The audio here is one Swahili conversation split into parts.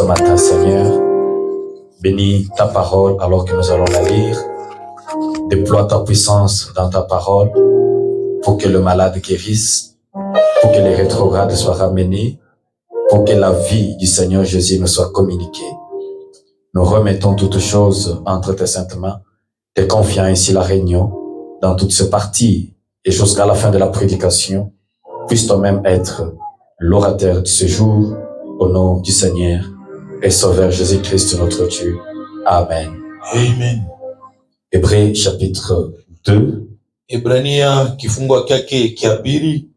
ce matin, Seigneur. Bénis ta parole alors que nous allons la lire. Déploie ta puissance dans ta parole pour que le malade guérisse, pour que les rétrogrades soient ramenés, pour que la vie du Seigneur Jésus nous soit communiquée. Nous remettons toutes choses entre tes saintes mains, te confiant ainsi la réunion dans toutes ces parties et jusqu'à la fin de la prédication, puisse toi-même être l'orateur de ce jour, au nom du Seigneur et Sauveur Jésus-Christ notre Dieu. Amen. Amen. Hébreux chapitre 2. Ebrania kifungo kyake kya pili.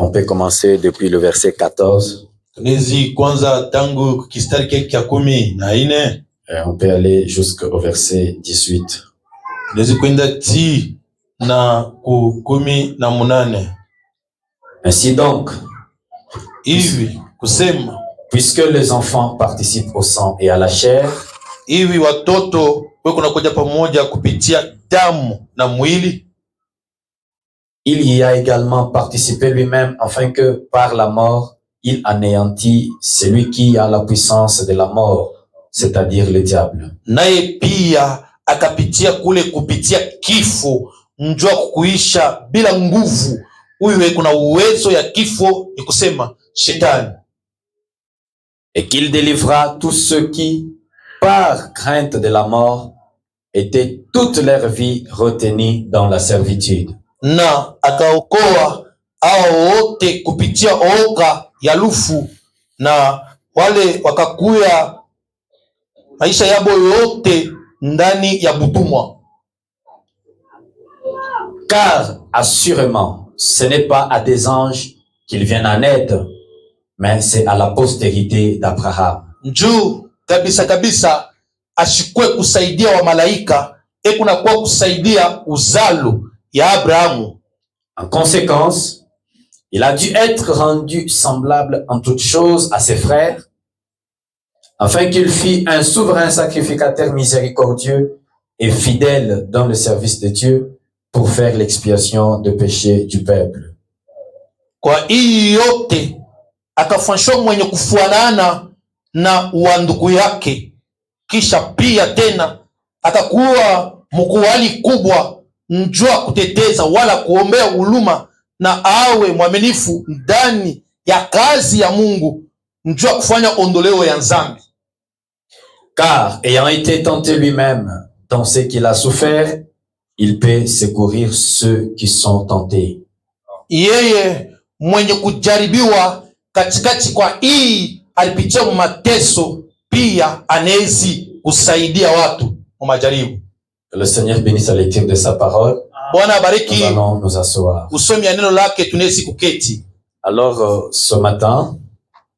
On peut commencer depuis le verset 14. Tunezi kwanza tangu kistari kyake kya 14. On peut aller jusqu'au verset 18. Tunezi kwenda ti na ku 18. Ainsi donc, Hivi kusema, puisque les enfants participent au sang et à la chair, hivi watoto weko nakuja pamoja kupitia damu na mwili, il y a également participé lui-même afin que par la mort, il anéantit celui qui a la puissance de la mort, c'est-à-dire le diable. naye pia akapitia kule kupitia kifo, njua kuisha bila nguvu. Huyu kuna uwezo ya kifo, ni kusema shetani. Et qu'il délivra tous ceux qui, par crainte de la mort, étaient toute leur vie retenus dans la servitude. Na akaokoa hao wote kupitia oga ya lufu, na wale wakakuya maisha yabo yote ndani ya butumwa. Car, assurément, ce n'est pas à des anges qu'ils viennent en aide, mais c'est à la postérité d'Abraham. Njuu kabisa kabisa ashikwe kusaidia wa malaika, kuna kwa kusaidia uzalo ya Abrahamu. En conséquence, il a dû être rendu semblable en toutes choses à ses frères, afin qu'il fît un souverain sacrificateur miséricordieux et fidèle dans le service de Dieu pour faire l'expiation des péchés du peuple. Kwa hii yote akafanywa mwenye kufuanana na wandugu yake, kisha pia tena atakuwa mkuhani kubwa, njua kuteteza wala kuombea huruma, na awe mwaminifu ndani ya kazi ya Mungu, njua kufanya ondoleo ya nzambi. Car, ayant été tenté lui-même dans ce qu'il a souffert, il peut secourir ceux qui sont tentés. Yeye mwenye kujaribiwa katikati kwa hii alipitia mateso, pia anezi kusaidia watu wa majaribu. Que le Seigneur bénisse la lecture de sa parole. Bwana bariki. Nous allons nous asseoir. Usomi ya neno lake tunezi kuketi. Alors, ce matin,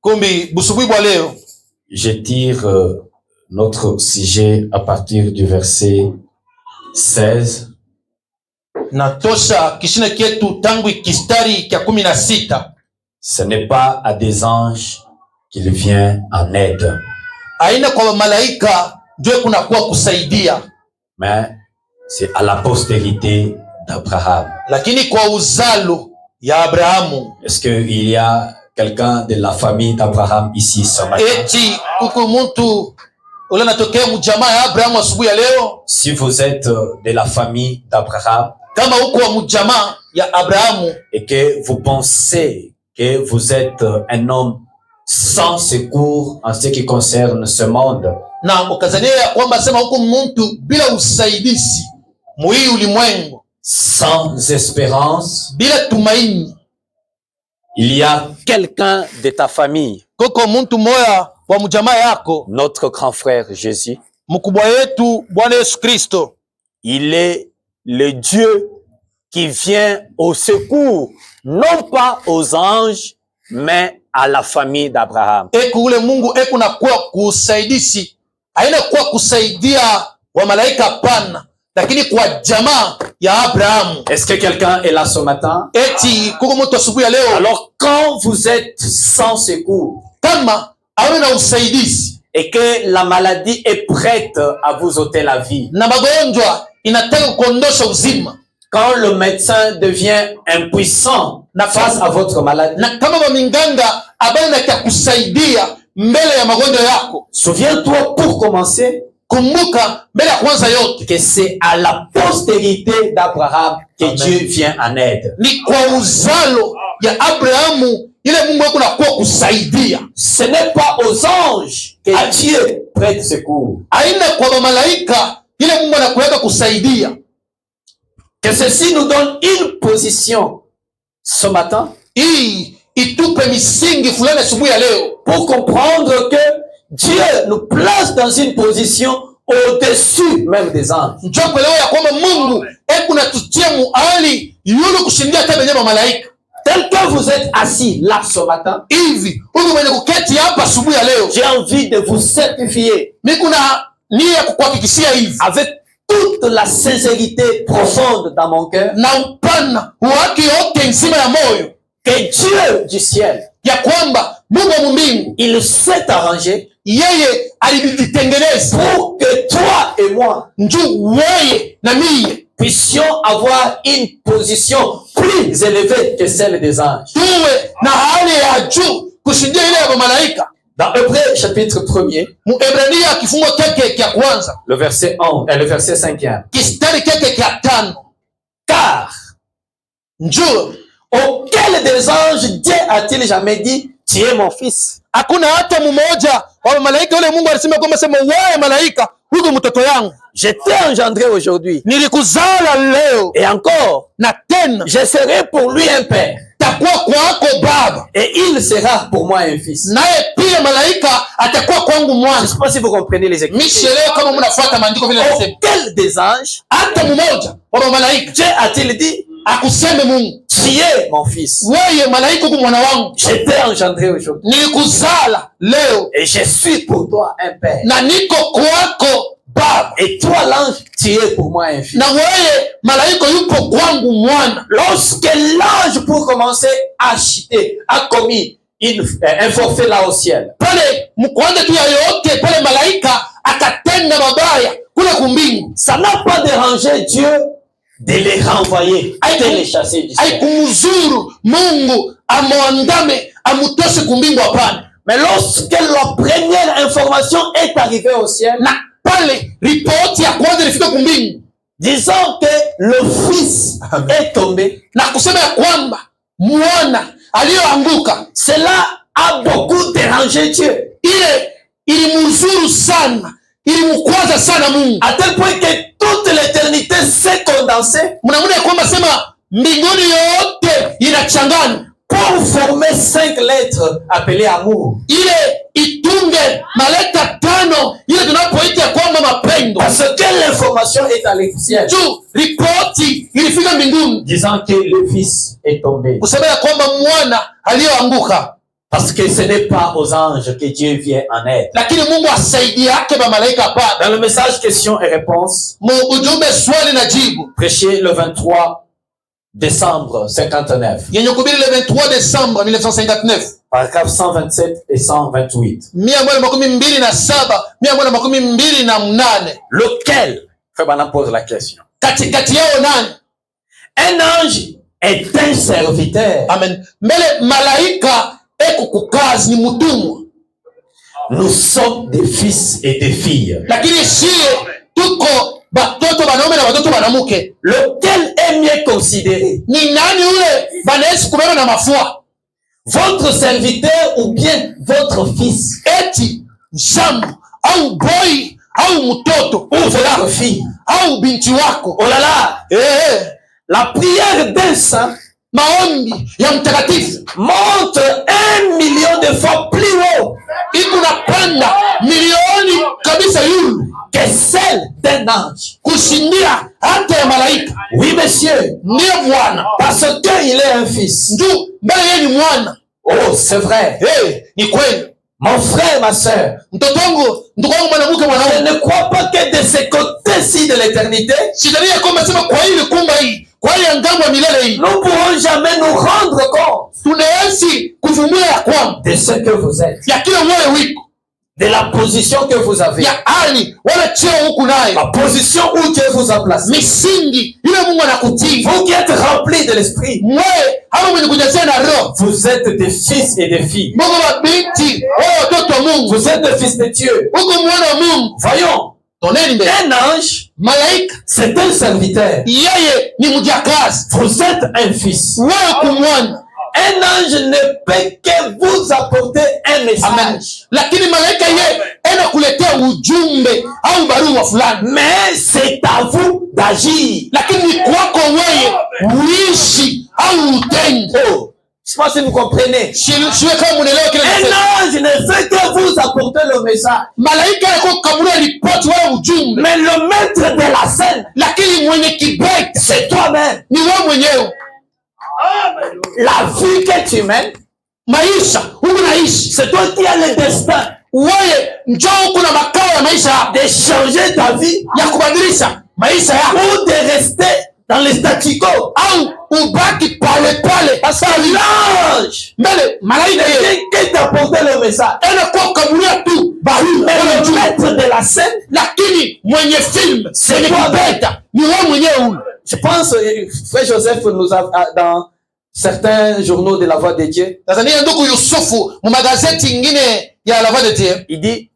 kumbi busubuhi bwa leo, je tire notre sujet à partir du verset 16. Natosha kishina kietu tangu kistari kya 16. Ce n'est pas à des anges qu'il vient en aide, aina kwa malaika ndio kuna kwa kusaidia, mais c'est à la postérité d'Abraham. Lakini kwa uzalo ya Abrahamu. Est-ce qu'il y a quelqu'un de la famille d'Abraham ici ce matin? Eti kuko muntu ule natokea mjamaa ya Abrahamu asubuhi ya leo? Si vous êtes de la famille d'Abraham, kama uko wa mjamaa ya Abrahamu, et que vous pensez que vous êtes un homme sans secours en ce qui concerne ce monde, na ukazania kwamba sema huko mtu bila usaidizi mwii ulimwengu, sans espérance, bila tumaini, il y a quelqu'un de ta famille, koko mtu moya wa mjamaa yako, notre grand frère Jésus, mkubwa yetu Bwana Yesu Kristo. Il est le Dieu qui vient au secours, non pas aux anges, mais à la famille d'Abraham. Ule Mungu na kwa kusaidizi, haina kwa kusaidia wa malaika pana, lakini kwa jamaa ya Abrahamu. Est-ce que quelqu'un est là ce matin? Eti kuko mtu asubuhi ya leo. Alors quand vous êtes sans secours, kama hauna usaidizi, et que la maladie est prête à vous ôter la vie, na magonjwa inataka kuondosha uzima, quand le médecin devient impuissant face à votre maladie, na kama minganga abana kusaidia mbele ya magonjwa yako. Souviens-toi pour commencer Kumbuka mbele ya kwanza yote que c'est à la postérité d'Abraham que Dieu vient en aide. ni kwa uzalo ya Abrahamu ile Mungu yako nakuwa kusaidia. Ce n'est pas aux anges que Dieu prête secours. Aina kwa malaika ile Mungu anakuweka kusaidia. Que ceci nous donne une position ce matin Hii itupe misingi fulani asubuhi ya leo pour comprendre que Dieu nous place dans une position au-dessus même des anges. njoo kuelewa ya kwamba Mungu kunatutia muhali yule kushindia hata wenye malaika. Tel que vous êtes assis là ce matin, Hivi huyu mwenye kuketi hapa asubuhi ya leo, j'ai envie de vous certifier mimi kuna nia ya kukuhakikishia hivi avec toute la sincérité profonde dans mon cœur na upana wake yote nzima ya moyo que Dieu du ciel, ya kwamba Mungu wa mbingu il s'est arrangé yeye alijitengeneza pour que toi et moi njoo wewe na mimi puissions avoir une position plus élevée que celle des anges. tuwe na hali ya juu kushindia ile ya malaika. Dans Hébreux chapitre 1er, Muebrania kifungo chake cha kwanza le verset 11 et le verset 5e. kistari chake cha 5, Car njoo auquel des anges Dieu a-t-il jamais dit, tu es mon fils? hakuna hata mmoja wa malaika yule Mungu alisema kwamba sema wewe malaika huko mtoto yangu Je t'ai engendré aujourd'hui. nilikuzala leo Et encore, na tena je serai pour lui un père. takuwa kwako baba Et il sera pour moi un fils. naye pia malaika atakuwa kwangu Je ne mwana. sais pas si vous comprenez les écritures. Mishelewe kama mnafuata maandiko vile nasema. Auquel des anges Hata mmoja wa malaika Dieu a-t-il dit, akuseme Mungu tu es mon fils? wewe malaika huko mwana wangu Je t'ai engendré aujourd'hui. nilikuzala leo Et je suis pour toi un père. na niko kwako baba, Et toi l'ange, tu es pour moi un fils. na wewe malaika yupo kwangu mwana. Lorsque l'ange, pour commencer, a chuté, a commis un forfait là au ciel, Pale mkwanza tu ya yote pale malaika akatenda mabaya kule kumbingu, ça n'a pas dérangé Dieu de les renvoyer, de les chasser du ciel. haikumzuru Mungu amwandame amutoshe kumbingu, hapana. Mais lorsque la première information est arrivée au ciel, Na pale ripoti ya kwanza ilifika kumbingu disant que le fils est tombé, na kusema ya kwamba mwana aliyoanguka, cela a beaucoup dérangé Dieu. ile ilimuzuru sana, ilimkwaza sana Mungu, À tel point que toute l'éternité s'est condensée mnaona kwamba sema mbinguni yote inachangana pour former 5 lettres appelées amour. ile itunge maleta 5 ile tunapoita kwamba mapendo, Parce que l'information est allée au ciel, juu ripoti ilifika mbinguni disant que le fils est tombé. kusema ya kwamba mwana aliyoanguka, Parce que ce n'est pas aux anges que Dieu vient en aide. lakini Mungu asaidie yake ba malaika hapana. Dans le message questions et réponses, Ujumbe swali na jibu prêché le 23 décembre 59, yenye kuhubiri le 23 Desemba 1959, paragraphes 127 et 128. 127, 128. Lequel, Frère Branham pose la question. Katikati yao nani? Un ange est un serviteur. Amen. Mbele malaika eko kukazi ni mtumwa, Nous sommes des fils et des filles. lakini sie tuko batoto banaume na batoto banamuke. Lequel est mieux considéré? Ni nani ule banaweza kubeba na mafua? Votre serviteur ou bien votre fils? Eti mshamu au boy au mtoto Ou votre fille? au binti wako? Oh là là! La prière d'un saint Maombi ya mtakatifu monte 1 million de fois plus haut iko napanda milioni kabisa yulu que celle d'un ange. kushindia hata ya malaika. Oui, monsieur. Ndiyo Bwana, Parce qu'il est un fils. njoo mbele yeye ni mwana. Oh, c'est vrai. Ni kweli. Mon frère, ma sœur, Mtoto wangu, ndugu wangu, mwanamke, je mwanaume, ne crois pas que de ce côté-ci de l'éternité, sidhania kwamba sema kwa hili kumba hii, kwa hili ngambo ya milele hii, nous ne pourrons jamais nous rendre compte tunawezi kuvumbua ya kwamba de ce que vous êtes. ya kila moyo wiko de la position que vous avez, ya hali wala cheo huku nayo, la position où Dieu vous a placé. misingi ile Mungu anakutii Vous qui êtes remplis de l'esprit, mwe hapo mwenye kujazia na roho, vous êtes des fils et des filles. Mungu wa binti wao watoto wa Mungu, Vous êtes des fils de Dieu. huko mwana wa Mungu. Voyons, Toneni mbele, un ange, malaika c'est un serviteur. yeye ni mjakazi, Vous êtes un fils. wewe kumwana. Un ange ne peut que vous apporter un Amen. message. Lakini malaika yeye ena kuletea ujumbe au barua fulani, Mais c'est à vous d'agir. lakini ni kwako wewe uishi au utende. Oh, je sais pas si vous comprenez. Siwe kama munaelewa kile nasema. Un ange ne fait que vous apporter le message. Malaika yako kamulia ripoti wala ujumbe, Mais le maître de la scène, lakini mwenye kibeti c'est toi-même. ni wewe mwenyewe. La vie que tu mènes, Maisha huku naishi c'est toi qui as le destin wewe, njoo huku na makao ya maisha yako, de changer ta vie ya kubadilisha maisha yako, ou de rester dans le statu quo. au ubaki pale pale. Parce que l'ange, Mbele malaika yeye qui t'apporte le message, ena kwa kamulia tu barua mais wala le ujumbe, maître de la scène, lakini mwenye film C'est mwenye toi. kubeta ni wewe mwenyewe huyu. je pense, frère Joseph nous a, dans certains journaux de la Voix de Dieu, Tanzania ndugu Yusufu mu magazeti ingine ya La Voix de Dieu il dit,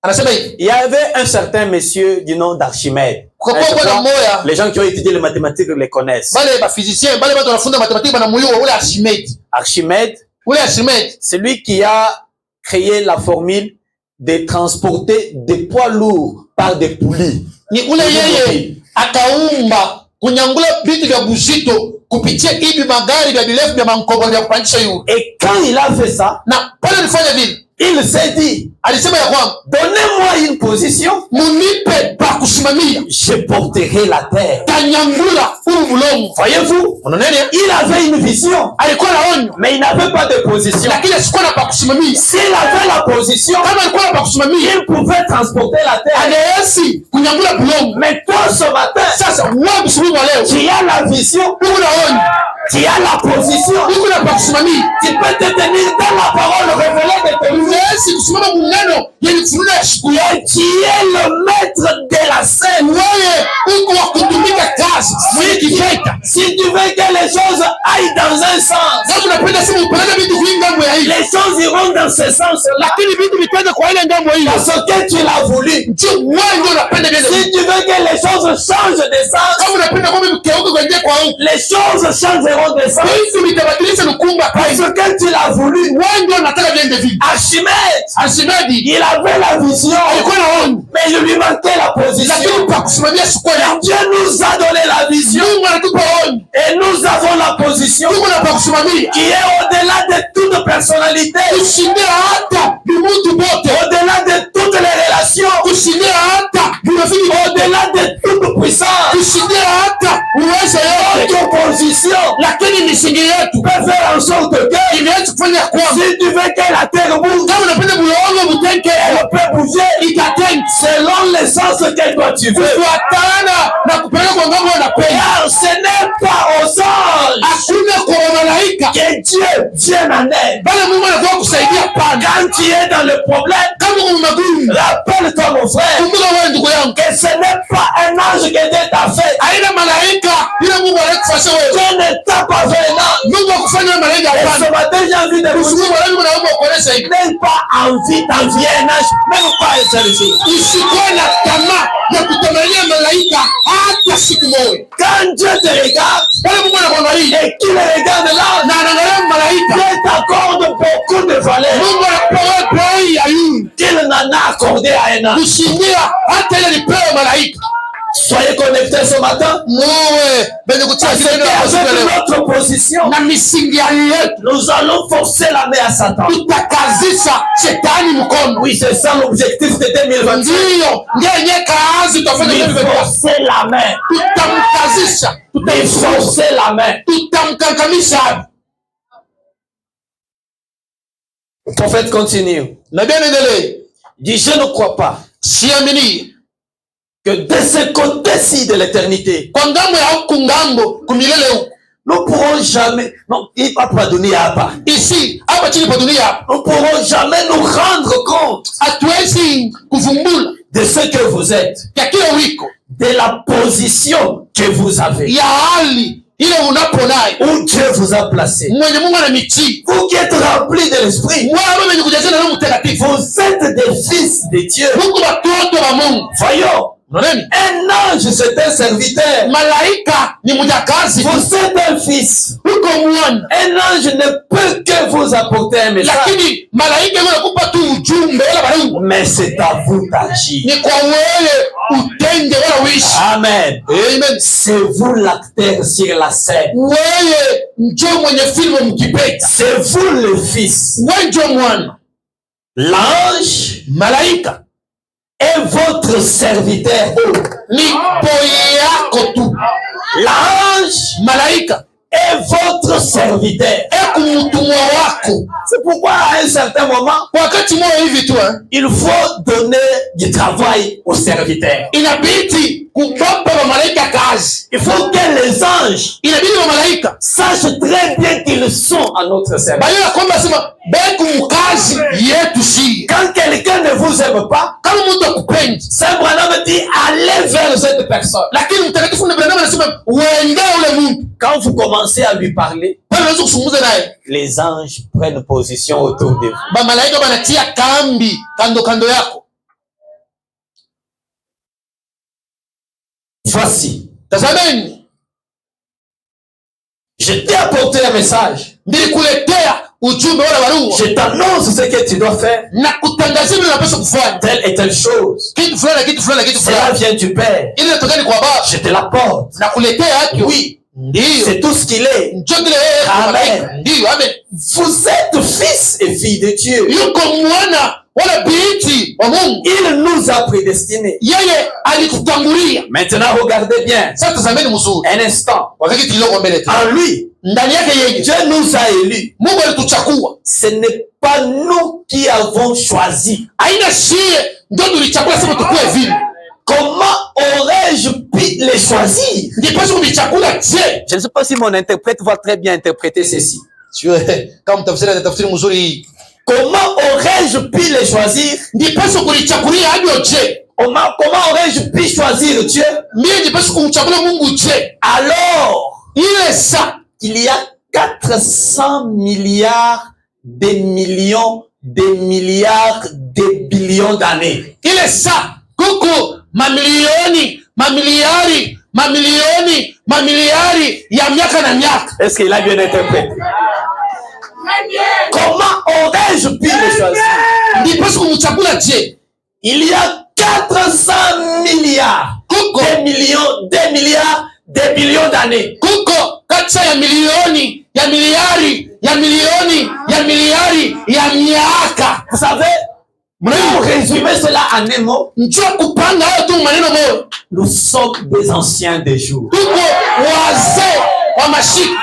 anasema hivi, il y avait un certain monsieur du nom d'Archimède. kwa Je bwana crois, mmoja, les gens qui ont étudié les mathématiques le connaissent. bale ba physicien bale watu wanafunza matematiki bana muyua ule Archimede, Archimède, ule Archimede c'est lui qui a créé la formule de transporter des poids lourds par des poulies. ni ule yeye akaumba kunyangula vitu vya buzito kupitia hivi magari vya birefu vya mankobo vya kupandisha yule. Et quand il a fait ça, Na pale alifanya vile, il s'est dit, alisema ya kwamba donnez-moi une position, munipe pa kusimamia, je porterai la terre. tanyangula huu bulongo. Voyez-vous, Unaona nini? il avait une vision, Alikuwa na onyo, mais il n'avait pas de position. lakini asikuwa na pa kusimamia. S'il avait la position, Kama alikuwa na pa kusimamia, il pouvait transporter la terre. anayesi kunyangula bulongo. Mais toi, ce matin, Sasa wewe msimu wa leo tu as la vision, uko na onyo, tu as la position, uko na pa kusimamia, tu peux te tenir dans la parole révélée de ton Dieu. unaweza kusimama muneno yenye funuo ya siku yako. Tu es le maître de la scène. Wewe uko wa kutumika kazi mwenye kifeta. Si tu veux que les choses aillent dans un sens, Kama unapenda sema upeleke vitu vingi ngambo ya hii, les choses iront dans ce sens-là. lakini vitu vitende kwa ile ngambo hiyo. Parce que tu l'as voulu. Je wewe ndio unapenda vile. Si tu veux que les choses changent de sens, Kama unapenda kwamba mkeuke kwenye kwa huko, les choses changeront de sens. vitu vitabadilisha nukumba Parce kwa. que tu l'as voulu. Wewe ndio unataka viende vipi? Archimède, Archimedi il avait la vision, alikuwa na onyo, mais il lui manquait la position. lakini pa kusimamia siku yako. Dieu nous a donné la vision Mungu anatupa onyo, et nous avons la position tuko na pa kusimamia. qui est au-delà de toute personnalité, Kushindia hata vimutu bote, au-delà de toutes les relations, kushindia hata virafiki bote, au-delà de toute puissance. kushindia hata uwezo yote. Notre position Lakini misingi yetu peut faire en sorte que inaweza kufanya kwamba si tu veux que la terre bouge, kama unapenda bulongo butenke, elle peut bouger ikatenke selon le sens que toi tu veux. kufuatana na kupeleka kwa ngambo unapenda. Car ce n'est pas aux anges Hakuna kwa malaika que Dieu vient en aide. bali Mungu anakuwa kusaidia pana. Quand tu es dans le problème, Kama kuna magumu, rappelle-toi mon frère kumbuka wewe ndugu yangu, que ce n'est pas un ange que Dieu t'a fait. aina malaika ile Mungu anakufanya wewe. Dieu ne t'a pas fait un ange. Mungu akufanya malaika Et ce hapana. matin, j'ai envie de vous Usiku dire, wa leo naomba ukuonesha hivi. n'aie pas envie d'envier un ange, même pas un seul jour. Usikuwe na tamaa ya kutamania malaika hata siku moja. Quand Dieu te regarde Wale Mungu anakuangalia et qu'il regarde l'ange, na anaangalia malaika. Dieu t'accorde beaucoup de valeur Mungu anakupa wewe bei ya yule. qu'il n'en a accordé à un ange. Kushindia hata ile lipewa malaika. Soyez connectés ce matin. Muwe benye kutia Parce kile ndio qu'avec leo. notre position, Na misingi ya yetu nous allons forcer la main à Satan. tutakazisha shetani mkono. Oui, c'est ça l'objectif de 2025. Ndio yenye kazi tutafanya Lui hivi. forcer la main. Tutamkazisha, Lui forcer la main. tutamkankamisha. Le prophète continue. Na bien endelee, Il dit, je ne crois pas siamini que de ce côté-ci de l'éternité, kwa ngambo ya huku ngambo kumilele huku nous pourrons jamais, non, il va pas donner à part. Ici, hapa chini pa dunia, Nous pourrons jamais nous rendre compte hatuwezi kuvumbula de ce que vous êtes, ya kile wiko, de la position que vous avez, ya hali ile unapo nayo, où Dieu vous a placé. mwenye Mungu anamitii. Vous qui êtes remplis de l'esprit, Wewe mwenye kujazwa na Roho Mtakatifu, vous êtes des fils de Dieu. Mungu watoto wa Mungu. Voyons, Unaona? un ange c'est un serviteur. Malaika ni mjakazi. Vous êtes un fils. Uko mwana. Un ange ne peut que vous apporter un message. Lakini malaika anakupa tu ujumbe wala barua. Mais c'est à vous d'agir. Ni kwa wewe utende wala uishi. Amen. Amen. C'est vous l'acteur sur la scène. Wewe njoo mwenye filmu mkipeta. C'est vous le fils. Wewe njoo mwana. L'ange, Malaika est votre serviteur. ni boye yako tu. L'ange Malaika est votre serviteur. eko mtumwa wako. C'est pourquoi à un certain moment, Wakati mmoja hivi tu il faut donner du travail aux serviteurs. inabidi kubapa wa malaika kazi. Il faut que les anges Inabidi wa malaika sachent très bien qu'ils sont à notre service. bayo kwamba sema beku mkazi yetu si. Quand quelqu'un ne vous aime pas, Kama mtu akupendi, Saint Branham dit allez vers cette personne. lakini mtakatifu na Branham anasema uende ule mtu. Quand vous commencez à lui parler, Pale unaweza kuzungumza naye. les anges prennent position autour de vous. Ba malaika banatia kambi kando kando yako. Voici, Tazameni, je t'ai apporté un message. nilikuletea ujumbe wala barua. Je t'annonce ce que tu dois faire. Na kutangazia vile unapaswa kufanya. Telle et telle chose. Kitu fulani kitu fulani kitu Cela fulani. vient du Père. Ile inatokana kwa Baba. Je te l'apporte. Na kuletea haki. Oui, Ndio. c'est tout ce qu'il est. Njoo kile yeye Amen. malaika. Ndio, amen. Vous êtes fils et filles de Dieu. Yuko mwana wala binti wa Mungu. Il nous a prédestinés. Yeye alitutangulia. Maintenant, regardez bien. Sasa tazameni mzuri. Un instant. Wakati kiloko mbele tu. En lui, Ndani yake yeye Dieu nous a élus. Mungu alituchagua. Ce n'est pas nous qui avons choisi. Haina shie ndio tulichagua sema tukue vile. Comment aurais-je pu les choisir? Ndipaswa kulichagua je? Je ne sais pas si mon interprète va très bien interpréter ceci. Sio kama tafsiri mzuri. Comment aurais-je pu les choisir? Ndipaswa kulichagulia hadi je? Comment aurais-je pu choisir Dieu? Mimi ndipaswa kumchagua Mungu je? Alors, Ile saa il y a 400 milliards de millions, de milliards, de billions d'années. ile saa kuko mamilioni, mamiliari, mamilioni, mamiliari ya miaka na miaka. Est-ce qu'il a bien interprété? Comment aurais-je pu les choisir? Ndipaswa kumchagua je? Il y a 400 milliards, Kuko des millions, des milliards, des billions d'années. kuko kati ya milioni ya miliari ya milioni ya miliari ya miaka. Vous savez, pour résumer cela en un mot, Njoo kupanga hayo tu maneno moja. nous sommes des anciens des jours. Tuko wazee wa mashika.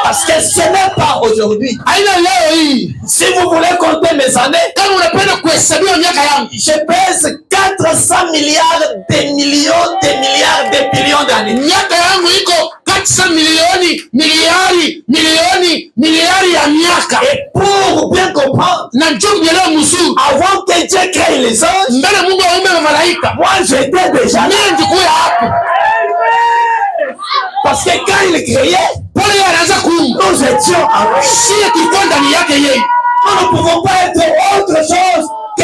Parce que ce n'est pas aujourd'hui. Haina leo hii. Si vous voulez compter mes années, Kama unapenda kuhesabia miaka yangu, je pèse 400 milliards, des millions, des milliards, des billions d'années. miaka yangu iko kati ya milioni, miliari, milioni, miliari ya miaka. Et pour bien comprendre, Na njoo kuelewa mzuri. avant que Dieu crée les anges, Mbele Mungu aumbe malaika. moi j'étais déjà là. Mimi ndikuwa hapo. Parce que quand il créait, Pale yeye anaanza kuumba. nous étions en lui. Shie tulikuwa ndani yake yeye. Nous ne pouvons pas être autre chose que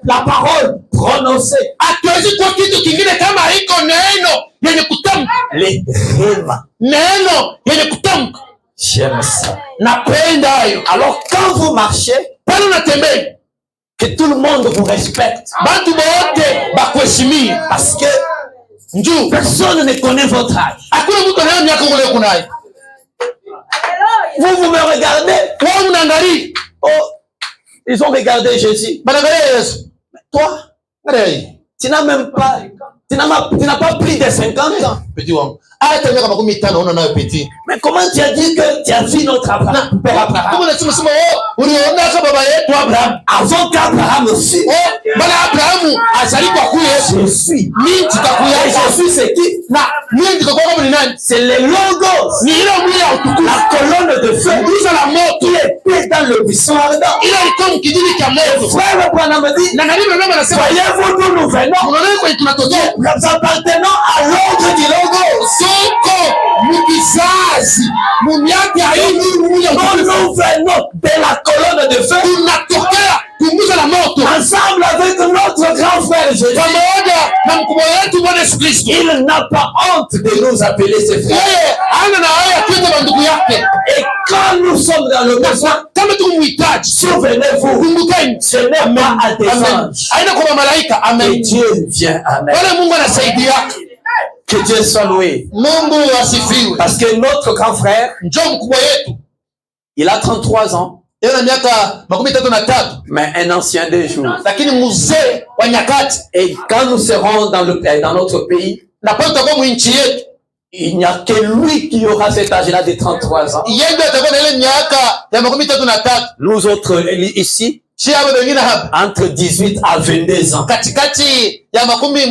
la parole prononcée. Hatuwezi kuwa kitu kingine kama iko neno yenye kutamka. Les rêves. Neno yenye kutamka. J'aime ça. Napenda hayo. Alors quand vous marchez, Pale unatembea, que tout le monde vous respecte. bantu bote bakuheshimie. Parce que Njoo. personne ne connaît votre âge. Hakuna mtu anaye miaka ule kunayo. Vous me regardez. Wao unaangalia. Oh, ils ont regardé Jésus. Banaangalia Yesu. Toi, Angalia hii. tu n'as pas plus de 50 ans. Petit wangu. hata miaka 50 unaona nayo petit. Mais comment tu as dit que tu as vu notre Abraham, père Abraham? Kama unasema uliona kama baba yetu Abraham Avant qu'Abraham aussi. bala Abrahamu azalikuwa kule. Je suis. Mimi tutakuya. Je suis c'est qui? Na mimi nitakuwa kama ni nani? C'est le logos. Ni ile mwili ya utukufu. La colonne de feu. Nguzo la moto. Il était dans le buisson ardent. Ile ilikuwa mkijiji cha moto. Frère Branham dit. Na nani ndio anasema Voyez-vous d'où nous venons? unaona kwa tunatokea. Nous appartenons à l'ordre du logos. Soko mukizazi mumiaka hii Nous venons de la colonne de feu. tunatokea kunguza la moto Ensemble avec notre grand frère Jésus. pamoja na mkubwa wetu Bwana Yesu Kristo. Il n'a pas honte de nous appeler ses frères. Yeye hana na haya kuita bandugu yake. Et quand nous sommes dans le besoin, Kama tukumuhitaji, souvenez-vous, kumbukeni, ce n'est pas à des anges haina kwa malaika. que Amen. Dieu vient. Amen. Wale Mungu anasaidia. Que Dieu soit loué. Mungu asifiwe. Parce que notre grand frère, Njoo mkubwa yetu. il a 33 ans, Yeye ana miaka 33, mais un ancien des jours. lakini mzee wa nyakati. Et quand nous serons dans notre pays, Na pale tutakuwa mwinchi yetu. il n'y a que lui qui aura cet âge-là de 33 ans. Yeye ndiye atakuwa na ile miaka ya 33. Nous autres ici, Si hapo wengine hapa entre 18 à 22 ans. katikati ya 18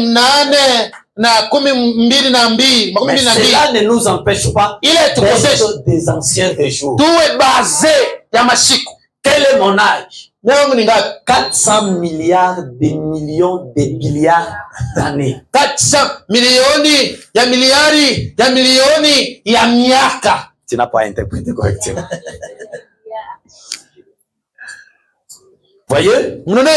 na 12, Mais cela ne nous empêche pas ile tukoseshe d'être des anciens des jours. tuwe baze ya masiku. Quel est mon âge? Miaka ni ngapi? 400 milliards de millions de milliards d'années. 400 milioni ya miliari ya milioni ya miaka. Tu n'as pas interprété correctement. Voyez? Mnaona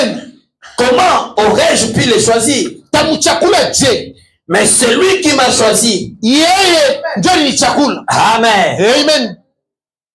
Comment aurais-je pu les choisir? tamuchakula je? Mais c'est lui qui m'a choisi. Yeye ndio ni chakula. Amen. Amen.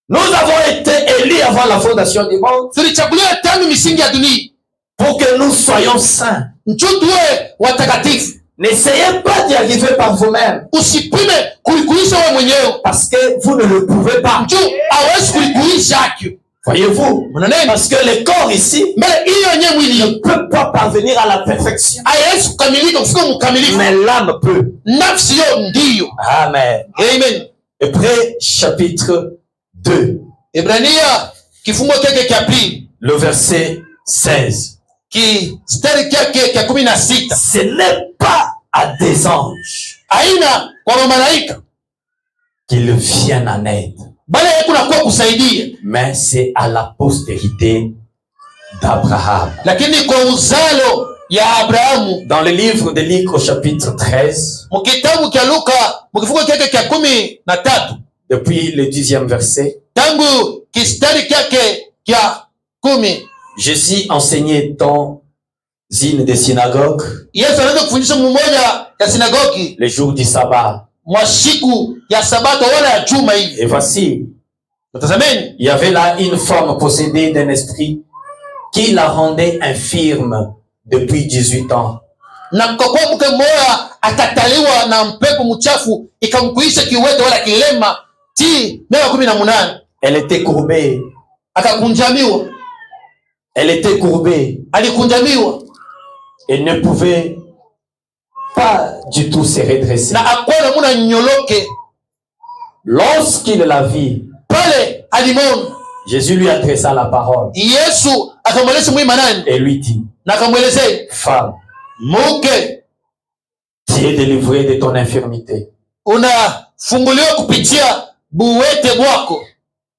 Nous avons été élus avant la fondation du monde Tulichakuliwa tangu misingi ya dunia pour que nous soyons saints. tuwe watakatifu. N'essayez pas d'y arriver par vous-même Usipime kulikuisha wewe mwenyewe, parce que vous ne le pouvez pas. mtu hawezi kulikuisha haki. Voyez-vous? Mnaona Parce que le corps ici mbele hiyo yenyewe ne mwili peut pas parvenir à la perfection. haiwezi kukamilika kufika mkamilifu, Mais l'âme peut. nafsi hiyo ndiyo. Amen. Amen. Hébreux chapitre 2, Ibrania kifungo chake cha pili le verset 16. kistari chake cha 16, Ce n'est pas à des anges aina kwa malaika qu'ils viennent en aide, bali kuna kwa kusaidia, mais c'est à la postérité d'Abraham. lakini kwa uzalo ya Abrahamu. Dans le livre de Luc au chapitre 13, Mkitabu cha Luka mkifungo chake cha 13 depuis le 10e verset, tangu kistari chake cha 10, Jésus enseignait dans une des synagogues Yesu anaanza kufundisha mmoja ya sinagogi le jour du sabbat. mwa siku ya Sabato wala ya juma hivi. Et voici, Tazameni, il y avait là une femme possédée d'un esprit qui la rendait infirme depuis 18 ans. na kwa kuwa mke mmoja akataliwa na mpepo mchafu ikamkuisha kiwete wala kilema miaka 18, Elle était courbée. akakunjamiwa, Elle était courbée. alikunjamiwa Elle ne pouvait pas du tout se redresser. na akona muna nyoloke. Lorsqu'il la vit, Pale alimona Jésus lui adressa la parole Yesu akamweleza mwima nani et lui dit, na akamwelezea, femme, muke, tu es délivrée de ton infirmité. unafunguliwa kupitia buwete bwako.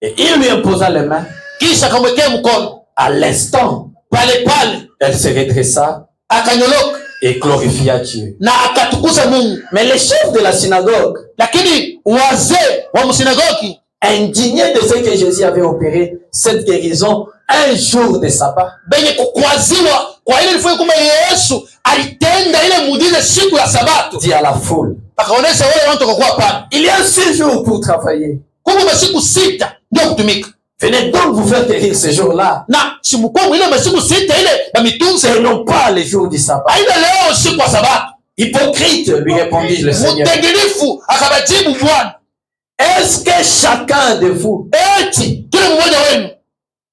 Et il lui imposa les mains. Kisha akamwekea mkono, À l'instant, pale pale elle se redressa akanyoloka et glorifia Dieu. na akatukuza Mungu. Mais les chefs de la synagogue, Lakini wazee wa msinagogi indignés de ce que Jésus avait opéré cette guérison un jour de sabbat, benye kukwaziwa kwa ile ilifanya kwamba Yesu alitenda ile muujiza siku ya Sabato, dit à la foule, akaonesha wale watu wakakuwa pale, il y a 6 jours pour travailler. kumbe masiku 6 ndio kutumika, Venez donc vous faire guérir ce jour-là na simukwangu ile masiku 6 ile bamitunze et non pas les jours du sabbat. aina leo siku ya Sabato. Hypocrite, lui répondit le Seigneur. Mtegelifu akabajibu Bwana, Est-ce que chacun de vous, eti kila mmoja wenu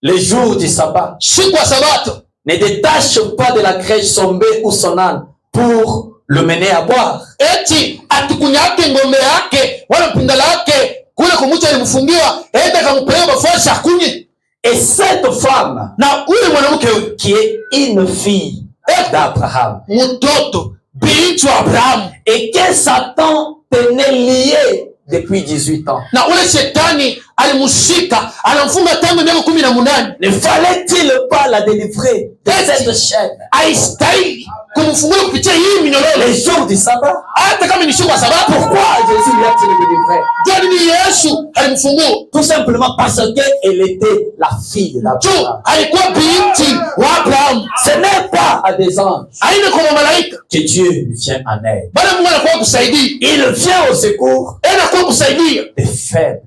les jours du sabbat, siku ya Sabato ne détache pas de la crèche son bœuf ou son âne pour le mener à boire. eti atukunyake ngombe yake wala mpunda lake kule kumucha alimfungiwa eti akampeleka bafasi akunywe. Et cette femme, na ule mwanamke huyu qui est une fille d'Abraham, mtoto binti wa Abrahamu, et que Satan tenait lié depuis 18 ans, na ule shetani alimushika anamfunga tangu miaka 18, ne fallait-il pas la délivrer de cette chaîne aistahili kumfungua kupitia hii minyororo les jours du sabbat? hata kama ni siku ya sabato? Pourquoi Jésus lui a-t-il délivré? Ndio nini Yesu alimfungua? Tout simplement parce qu'elle était la fille d'Abraham. Alikuwa binti wa Abrahamu. Ce n'est pas à des anges Haina kwa malaika que Dieu vient en aide. bali Mungu anakuwa kusaidia. Il vient au secours Anakuwa kusaidia des faibles,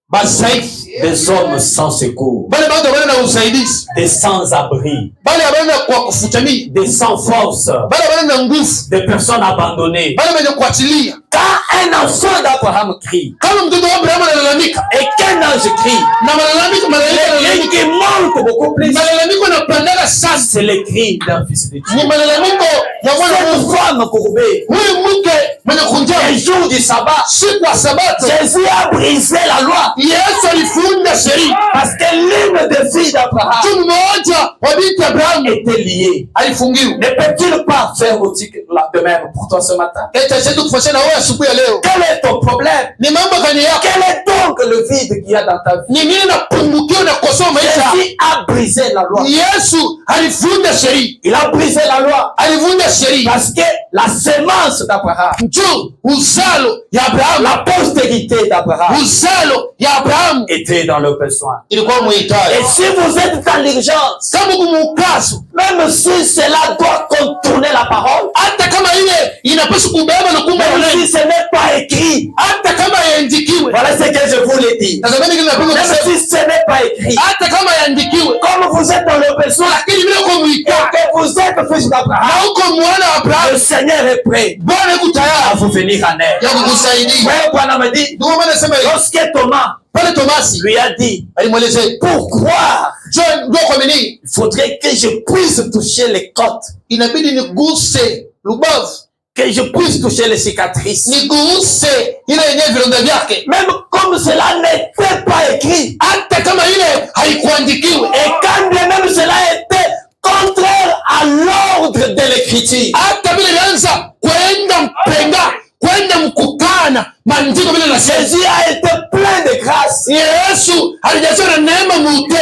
basaifu, des hommes sans secours, bali bado wana na usaidizi, des sans-abri, bali wana kwa kufutania, des sans force, bali wana na nguvu, des personnes abandonnées. bali wenye kuachilia. Quand un enfant d'Abraham crie Kama mtoto wa Abrahamu analalamika et qu'un ange crie, na malalamiko, malaika les analalamika, qui montent beaucoup plus, malalamiko yanapandana sana. c'est le cri d'un fils de Dieu. Ni malalamiko ya mwana wa Mungu. Cette femme courbée, Huyu mke mwenye kunjaa les jours du sabbat, siku ya Sabato, Jésus a brisé la loi Yesu alifunda sheria. parce que l'une des filles d'Abraham Mtu mmoja wa binti Abrahamu était liée. alifungiwa. Ne peut-il pas faire aussi de même pour toi ce matin? Eti achetu kufanya na wewe asubuhi ya leo. Quel est ton problème? Ni mambo gani yako? Quel est donc le vide qu'il y a dans ta vie? Ni nini napungukiwa na kukosoa maisha? Jésus a brisé la loi. Yesu alivunja sheria. Il a brisé la loi Alivunja sheria. parce que la sémence d'Abraham, Njoo uzalo ya Abrahamu, la postérité d'Abraham uzalo ya Abrahamu était dans le besoin. ilikuwa muhitaji. Et si vous êtes dans l'urgence, Kama kumukazo, même si cela doit contourner la parole, hata kama ile inapaswa kubeba na kumba même maneno, si ce n'est pas écrit, hata kama yaandikiwe. voilà ce que je vous l'ai dit. Tazameni kile napinga Même kusema, si ce n'est pas écrit, hata kama yaandikiwe, comme vous êtes dans le besoin lakini vile uko et muhitaji que vous êtes fils d'Abraham, na uko mwana wa Abrahamu, le Seigneur est prêt Bwana yuko à tayari vous venir en aide. ya kukusaidia. Ouais, Bwana me dit, Ndio maana nasema hivi, lorsque Thomas pale Tomasi lui a dit, alimwelezea pour croire, John, ndio kuamini il faudrait que je puisse toucher les côtes, inabidi niguse lubavu, que je puisse toucher les cicatrices. niguse ile yenye vidonda vyake, Même comme cela n'était pas écrit, hata kama ile haikuandikiwe, et quand bien même cela était contraire à l'ordre de l'écriture, hata vile ilianza kwenda mpenda, kwenda mkukana maandiko vile nasema, Jésus a été plein de grâce Yesu alijazwa na neema mute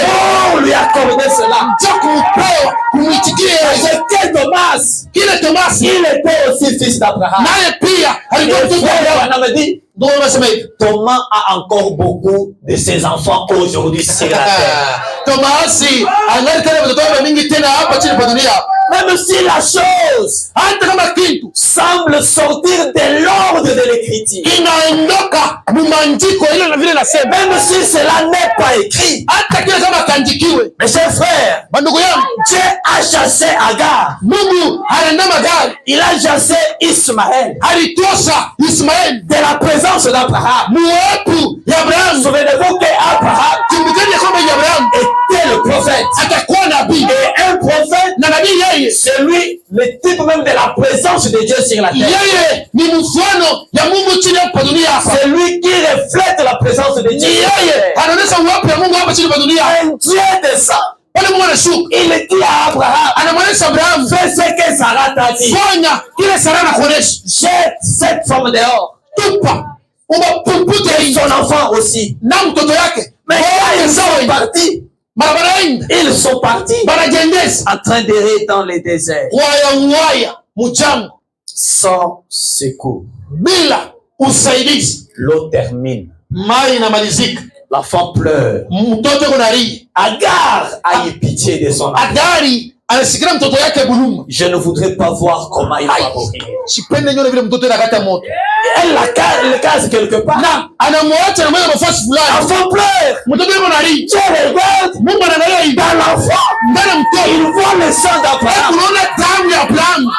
pour lui accorder cela. cha kumpewa kumwitikia. C'était Thomas, Kile Tomasi il était aussi fils d'Abraham. naye pia Et alikuwa mtoto wa frère, Abrahamu. on me dit, Ndio nasema hivi, Thomas a encore beaucoup de ses enfants aujourd'hui sur la terre. Tomasi angali tena watoto wake mingi tena hapa chini pa dunia, Même si la chose hata kama kitu semble sortir de l'ordre de l'écriture, inaondoka mumaandiko ile na vile nasema, même si cela n'est pas écrit, hata kile kama kaandikiwe. mes chers frères, Bandugu yangu, Dieu a chassé Agar, Mungu aliandaa magari, il a chassé Ismaël alitosha Ismaeli de la présence d'Abraham. muwepo ya Abrahamu. Souvenez-vous qu'Abraham Kumbukeni ya kwamba Abrahamu était le prophète. atakuwa nabii, Et un prophète, na nabii yeye c'est lui le type même de la présence de Dieu sur la terre. yeye ni mfano ya Mungu chini hapa dunia hapa. C'est lui qui reflète la présence de Ni Dieu. yeye anaonyesha uwepo ya Mungu hapa chini hapa dunia. Un Dieu descend. Pale Mungu anashuka, Il dit à Abraham, anamwonyesha Abrahamu, fais ce que Sarah t'a dit. fanya kile Sara anakuonesha, Jette cette femme dehors. tupa ubapupute Et son enfant aussi. na mtoto yake. Mais quand ils sont Sawa, partis, barabarani ils sont partis banajiendesha en train d'errer dans les déserts. waya mujangwa Sans secours. bila usaidizi. L'eau termine. Mai inamalizika, L'enfant pleure. mtoto kunalia. Agar a eu pitié de son enfant. Agari anasikia mtoto yake buluma. Je ne voudrais pas voir comment il va mourir. Sipende nione vile mtoto anakata moto. Elle le case quelque part. Na anamwacha na mwana nafasi fulani. L'enfant pleure. Mtoto yuko analia. Dieu regarde Mungu anaangalia hivi. dans l'enfant. Ndani ya mtoto Il voit le sang d'Abraham. unaona damu ya Abrahamu.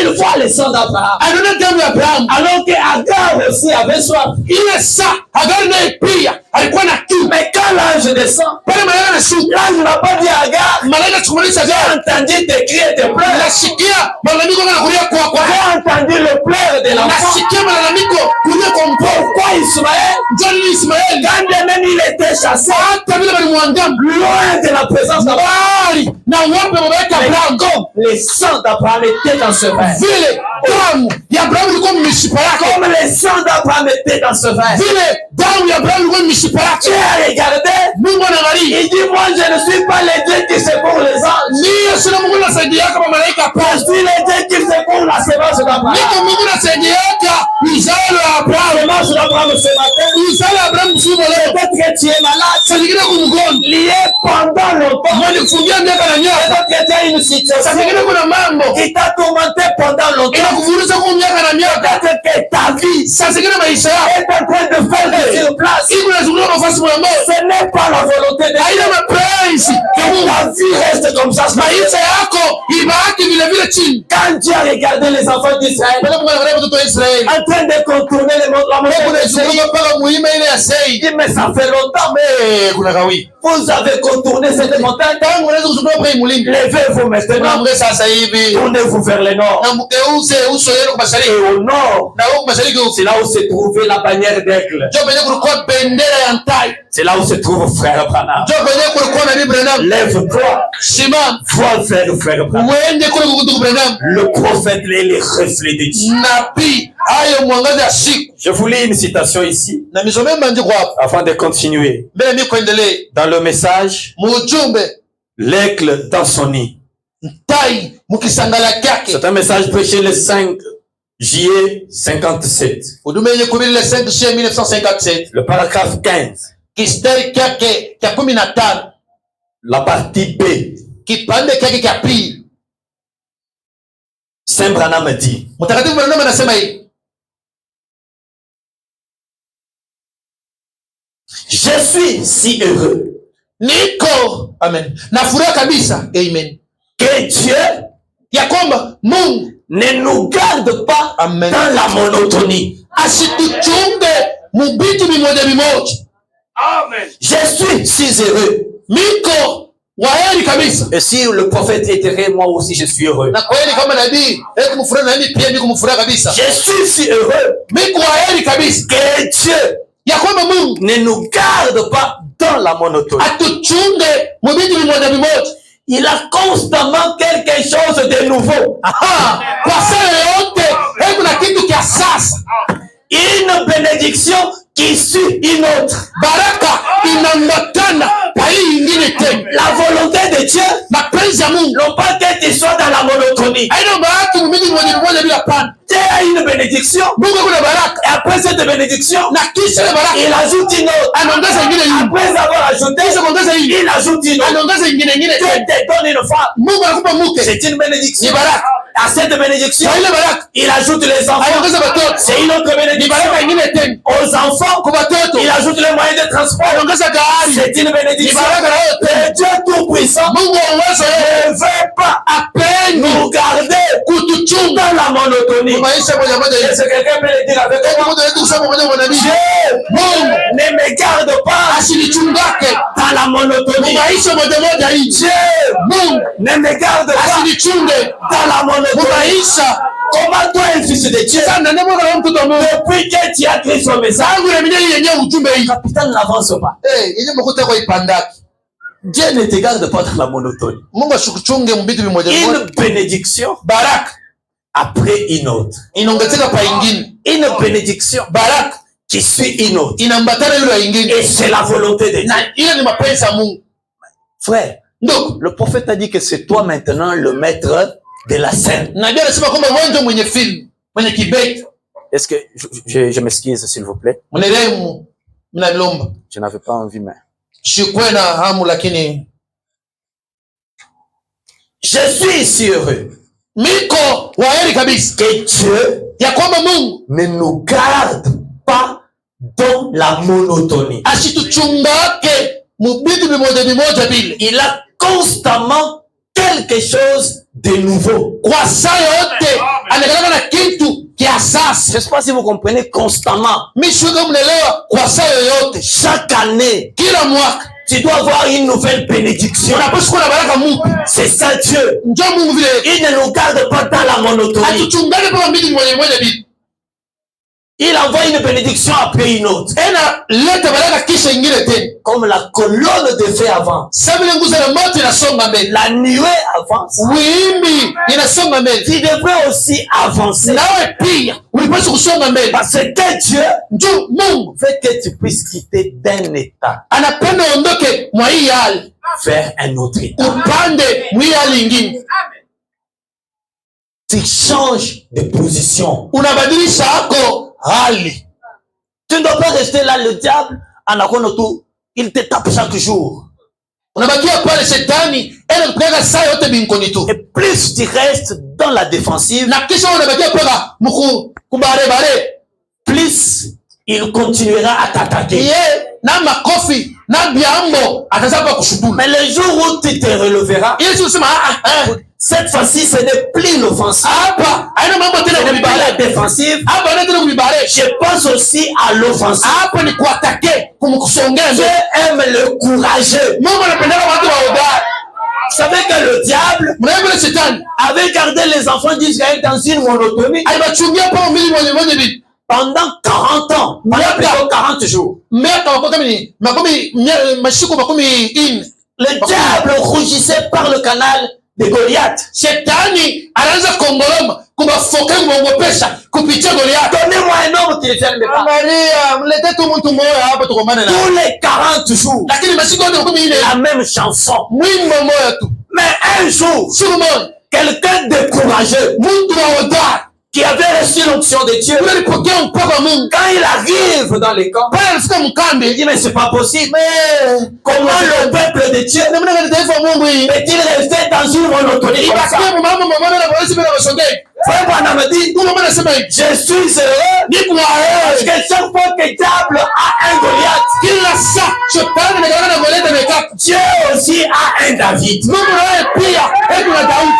il voit le sang d'Abraham. anaona damu ya Abrahamu. Alors que Agar aussi avait soif. Ile saa Agari naye pia alikuwa na kiu. Mais quand l'ange descend, Pale malaika anashuka, l'ange n'a pas dit à Agar, malaika tukumalisha j'ai Agari, entendu tes cris et tes pleurs. nasikia malalamiko na kulia kwa J'ai entendu le pleur de l'enfant. nasikia malalamiko kulia kwa mtoto. Pourquoi Ismaël, Njoni Ismaeli, quand bien même il était chassé, hata vile walimwangama loin de la présence d'Abraham, bali na uwepo wa baba yake Abrahamu, comme le sang d'Abraham était dans ce verre, vile damu ya Abrahamu ilikuwa mishipa yake, comme le sang d'Abraham était dans ce verre, vile damu ya Abrahamu ilikuwa mishipa Dieu yake. a regardé, Mungu anaangalia, il dit, moi je ne suis pas le Dieu qui secourt les anges, ndiyo sina Mungu anasaidia kama malaika je hapana. suis le Dieu qui secourt la semence d'Abraham. Niko Mungu anasaidia uzao wa La Abrahamu, semence d'Abraham ce matin, uzao wa Abrahamu siku leo. peut-être que tu es malade, Saa zingine kumgonjwa, lié pendant longtemps, mwenye kufungia miaka na miaka. peut-être que tu as une Saa situation zingine kuna mambo qui t'a tourmenté pendant longtemps, inakuvuruza kwa miaka na miaka. peut-être que ta vie Saa zingine maisha yako est en train de faire des surplaces. iko inazunguka nafasi moja moja, Ce n'est pas la volonté de haina Dieu mapenzi que ta vie reste comme ça. maisha yako ibaki vile vile chini. Quand Dieu a regardé les enfants d'Israël Bado Mungu anaangalia watoto wa Israeli en train de contourner la montagne de Seir, kunazunguka mpaka muhima ile ya Sei. il dit, mais ça fait longtemps, mais Kuna kawi vous avez contourné cette montagne, tangu unaweza kuzunguka kwa mulima, levez-vous maintenant, unaamka sasa hivi tournez-vous vers le nord. na mgeuze uso wenu kwa Et mashariki, au nord, na huko mashariki c'est là où se trouvait la bannière d'aigle. ndio penye kulikuwa bendera ya ntai, C'est là où se trouve frère Branham. ndio penye kulikuwa na Nabii Branham. Lève-toi, Simama vois frère Branham. uende kule kukutuku Branham, Le prophète est le reflet de Dieu. nabii hayo mwangaza ya siku. Je vous lis une citation ici, Na misomee maandiko hapa afin de continuer. mbele mimi kuendelee. Dans le message, Mujumbe l'aigle dans son nid. tai mukisangala kyake, C'est un message prêché le 5 juillet 57. huduma yenye kuhubiri le 5 juillet 1957, Le paragraphe 15, kistari kyake kya 15, la partie B. kipande kyake kya pili. Saint Branham dit, Mtakatifu Branham anasema hivi: je suis si heureux niko amen, na furaha kabisa amen, que Dieu ya kwamba Mungu ne nous garde pas Amen. dans la monotonie. asituchunge mubitu bimoja bimoja. Je suis si heureux. Miko waheri kabisa, Et si le prophète est heureux, moi aussi je suis heureux. na kweli kama nabii kumfurahi na mimi pia niko mfurahi kabisa. Je suis si heureux Miko waheri kabisa que Dieu ya kwamba Mungu ne nous garde pas dans la monotonie. atuchunge mubitu bimoja bimoja. Il a constamment quelque chose de nouveau. Aha, kwa saa yote kuna kitu kia sasa, Une bénédiction qui suit une autre. baraka inaambatana kwa hii ingine tena. La volonté de Dieu, Mapenzi ya Mungu non pas que tu sois dans la monotonie. haina bahati mubitu bimoja bimoja bila pana. Dieu a une bénédiction. Mungu kuna baraka Et après cette bénédiction, na kisha ile baraka il ajoute une autre. anaongeza ingine nyingine, Après avoir ajouté, kisha kuongeza hii il ajoute une autre. anaongeza ingine Dieu tena. te donne une femme. Mungu anakupa mke, C'est une bénédiction. ni baraka. À cette bénédiction, Kwa ile baraka il ajoute les enfants. anaongeza watoto, C'est une autre ni bénédiction. baraka ingine tena. Aux enfants, Kwa watoto il ajoute les moyens de transport. anaongeza gari, C'est une ni bénédiction. baraka na yote. Le Dieu Tout-Puissant Mungu wa uwezo ne veut pas apendi nous garder kutuchunga dans la monotonie. kwa maisha moja moja Est-ce hivi. que quelqu'un peut le dire avec Kwa moi? mtu wetu kusema moja kwa nabii, Dieu Mungu ne me garde pas asinichungake dans la kwa monotonie. maisha moja moja hivi. Dieu Mungu ne me garde pas asinichunge dans la kwa monotonie. maisha. Comment toi, un fils de Dieu, Sana ndio mwana wa mtoto wa Mungu. depuis que tu as créé son message, Tangu na mimi yenyewe ujumbe hii. capitaine n'avance pas. Yenyewe mkuta kwa ipandaki. Dieu ne te garde pas dans la monotonie. Mungu asikuchunge mbitu bimoja bimoja. Une bénédiction Baraka après une autre. inaongezeka pa ingine. Une bénédiction Baraka qui suit une autre. inaambatana yule wa ingine. Et c'est la volonté de Dieu. Na ile ni mapenzi ya Mungu. Frère, Ndio. le prophète a dit que c'est toi maintenant le maître de la scène. Nabii anasema kwamba wewe ndio mwenye film, mwenye kibeti. Est-ce que je m'excuse, s'il vous plaît? Mnirehemu, mnalomba. Je n'avais pas envie, mais. Sikuwe na hamu lakini Je suis si heureux miko waheri kabisa que Dieu ya kwamba Mungu ne nous garde pas dans la monotonie. asituchungake mubitu bimoja bimoja bile. Il a constamment quelque chose de nouveau. Kwa saa yote anakalaka na kitu kia sasa. Je ne sais pas si vous comprenez constamment. Mishuka mnaelewa kwa saa yoyote. Chaque année, Kila mwaka tu dois avoir une nouvelle bénédiction. unapaswa kuwa na baraka mpya. C'est ça Dieu. Njoo Mungu vile. Il ne nous garde pas dans la monotonie. Hatuchungane kama mbili moja bibi. Il envoie une bénédiction après une autre. Ena leta baraka kisha ingine tena. Comme la colonne de feu avant. Sabile nguzo ya moto inasonga mbele. La nuée avance. Wimbi inasonga mbele. Tu devrais aussi avancer. Nawe pia ulipaswa kusonga mbele. Parce que Dieu Njoo Mungu veut que tu puisses quitter d'un état anapenda uondoke mwa hii hali vers un autre état. upande mwa hii hali ingine. Tu changes de position. Unabadilisha hako hali. Tu ne dois pas rester là, le diable, en akono tout, il te tape chaque jour. Unabakia pale shetani ene kupeleka saa yote binkoni tu. Et plus tu restes dans la défensive, Na kisha unabakia paka kubare, plus il continuera à t'attaquer. Ye na makofi na biambo atazapa kushukuru. Mais le jour où tu te releveras, Yesu usema cette fois-ci ce n'est plus l'offensive. hapa haina mambo tena Ce n'est pas la kubibare. défensive. Hapa haina tena kubibare. Je pense aussi à l'offensive. Hapa ni kuatake, kumkusongea Dieu mbele. aime le courageux. Mungu anapenda watu wa hodari. Vous savez que le diable Mnaona shetani avait gardé les enfants d'Israël dans une monotomie alibachungia kwa mbili moja bibi. pendant 40 ans, pendant plutôt 40 jours. Miaka mashiko makumi ine. Le diable rougissait par le canal de Goliath. Shetani anaanza kongoloma kubafoka kumwogopesha kupitia Goliath. Donnez-moi un homme qui ne ferme pas. Maria, mlete tu mtu mmoja hapa tukomane na. Tous les 40 jours, Lakini mashiko yote makumi ine la même chanson. mwimbo mmoja tu. Mais un jour, Siku moja quelqu'un de courageux mtu wa hodari qui avait reçu l'onction de Dieu, yule alipokea mpaka wa Mungu. quand il arrive dans les camps, Pale alifika mkambi. il dit mais c'est pas possible. Mais Comment le peuple de Dieu namna gani taifa wa Mungu hii? peut-il rester dans une monotonie comme ça? Ibakie mama na polisi bila wasongei. Frère Branham dit, Mungu mwana sema hivi. je suis heureux Niko parce wae. que chaque fois que diable a un Goliath, Kila saa shetani anakaa na Goliath amekata. Dieu aussi a un David. Mungu naye pia hebu na Daudi.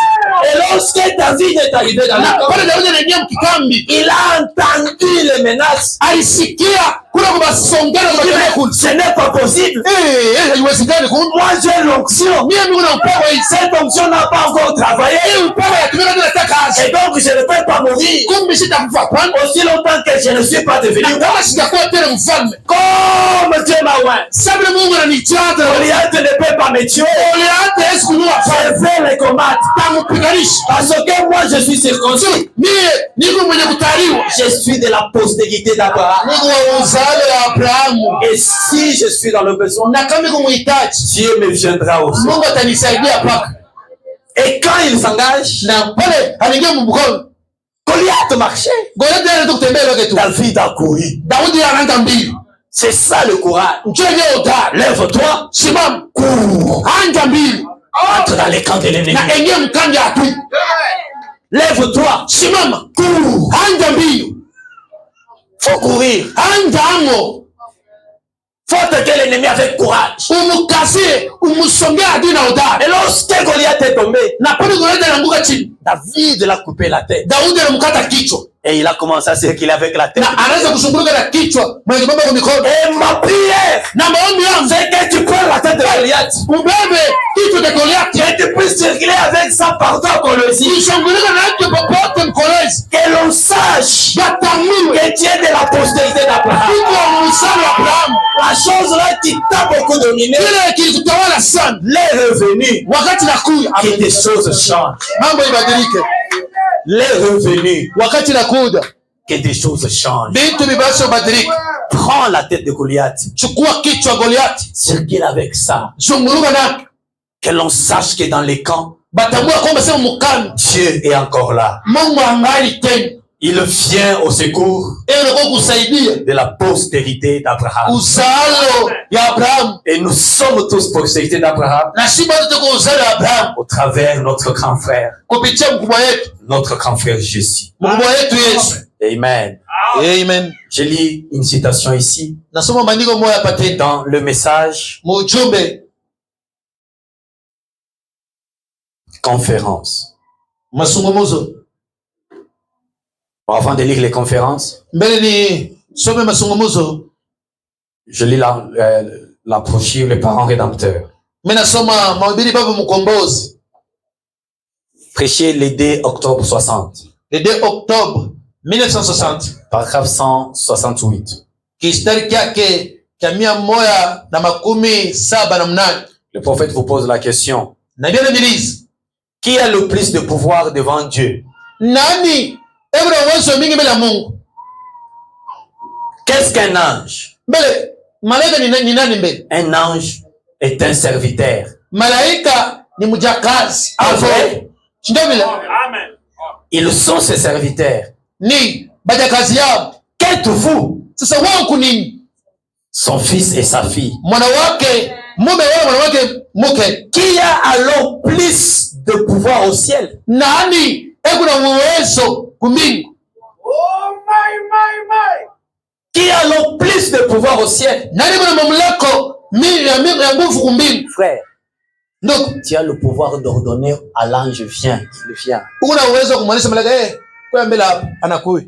Et lorsque David est arrivé dans le Na camp, pale Daudi anaingia mkikambi. il a entendu les menaces. Alisikia kuna kubasongera Il dit, kwa mais kule. ce n'est pas possible. Haiwezekani kumbe. Moi j'ai l'onction. Mimi niko na upako hii. Cette onction n'a pas encore travaillé. Hii upako yatumika tena katika kazi. Et donc je ne peux pas mourir Kumbe sitakufa kwanza. aussi longtemps que je ne suis pas devenu Na roi. kama sijakuwa tena mfalme. Comme Dieu m'a oint. Sababu Mungu ananichata. Goliath ne peut pas me tuer. Goliath hawezi kunua Je vais les combattre. tamupiganisha. Parce que moi je suis circoncis. Mie niko mwenye kutaliwa. Je suis de la postérité d'Abraham. Niko wa uzalo wa Abrahamu. Et si je suis dans le besoin, Na kama niko muhitaji, Dieu me viendra aussi. Mungu atanisaidia paka. Et quand il s'engage, Na pale anaingia mbukono. Goliath marchait. Goliath anaanza kutembea lote tu. David a couru. Daudi anaanza mbio. C'est ça le courage. Njoo leo da. Lève-toi, Simama. cours. Anja mbio. Entre dans les camps de l'ennemi. Na ingia mkanja atu. Lève-toi, Simama. cours. Anja mbio. Faut courir. Anja amo. Faut attaquer l'ennemi avec courage. Umukase, umusongea adui na udari. Et lorsque Goliath est tombé, Na pale Goliath anaanguka chini. David l'a coupé la tête. Daudi anamkata kichwa. Et il a commencé à circuler avec la tête. Na anaanza kushughulikia na kichwa. Mwenye baba kwa mikono. Et ma prière, Na maombi yangu c'est que tu prends la tête de Goliath. ubebe kichwa cha Goliath. Et tu puisses circuler avec ça partout à Colosie. Ushanguliwe na yake popote mkolezi. Que l'on sache Batamiwe. que tu es de la postérité d'Abraham. Iko wa msali wa Abrahamu. La chose là qui t'a beaucoup dominé, Kile kilikutawala sana. les revenus, Wakati nakuja. que des choses changent. Mambo ibadilike. Les revenus, Wakati nakuja. que des choses changent. Vitu vibasha ubadilike. Prends la tête de Goliath. Chukua kichwa Goliath. Circule avec ça. Zunguluka nako. Que l'on sache que dans les camps, Batambua kwamba sema mukami. Dieu est encore là. Mungu angali tena. Il vient au secours Eno kwa kusaidia. de la postérité d'Abraham. Uzalo ya Abrahamu. Et nous sommes tous postérité d'Abraham Na si bado tuko uzalo ya Abrahamu. au travers notre grand frère, Kupitia mkubwa yetu. notre grand frère Jésus. Mkubwa yetu Yesu. Amen. Amen. Je lis une citation ici Nasoma maandiko moja hapa tena. dans le message Mujumbe. conférence. Mazungumzo. Bon, avant de lire les conférences, mbele ni some mazungumzo, je lis la brochure Les Parents Rédempteurs. mimi nasoma mahubiri baba mkombozi. Prêché le 2 octobre 60. Le 2 octobre 1960. Paragraphe 168. Kistari kyake kya 178. Le prophète vous pose la question. Nabii ananiuliza, Qui a le plus de pouvoir devant Dieu? nani eko na uwezo mingi mbele ya Mungu? Qu'est-ce qu'un ange? Mbele malaika ni nani mbele? Un ange est un serviteur. Malaika ni mjakazi. Ah, vrai? Ndio vile. Amen. Ils sont ses serviteurs. Ni bajakazi yao. Qu'êtes-vous? Sasa wao kunini? Son fils et sa fille. Mwana wake mume wala mwana wake mke. Qui a alors plus de pouvoir au ciel? Nani eko na uwezo kumbingu? Oh my. Qui a alors plus de pouvoir au ciel? Nani eko na mamlaka ya nguvu kumbingu? Frère, Ndugu, tu as le pouvoir d'ordonner à l'ange viens. Il vient. uko na uwezo kumaanisha malaika kwa mbele hapa anakuja.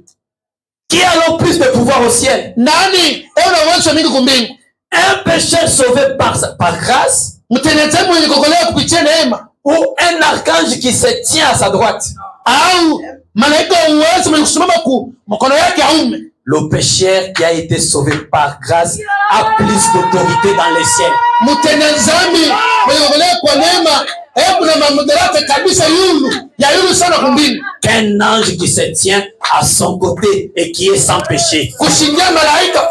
Qui a alors plus de pouvoir au ciel? Nani eko na uwezo mingi kumbingu? Un pécheur sauvé par grâce Mtengenezaji mwenye kuokolewa kupitia neema, ou un archange qui se tient à sa droite? au malaika wa uwezo mwenye kusimama ku mkono yake aume? Le pécheur qui a été sauvé par grâce a plus d'autorité dans les ciels. Mtengenezaji mwenye kuokolewa kwa neema kuna mamlaka kabisa yulu sana kumbingu. Qu'un ange qui se tient à son côté et qui est sans péché. Kushindia malaika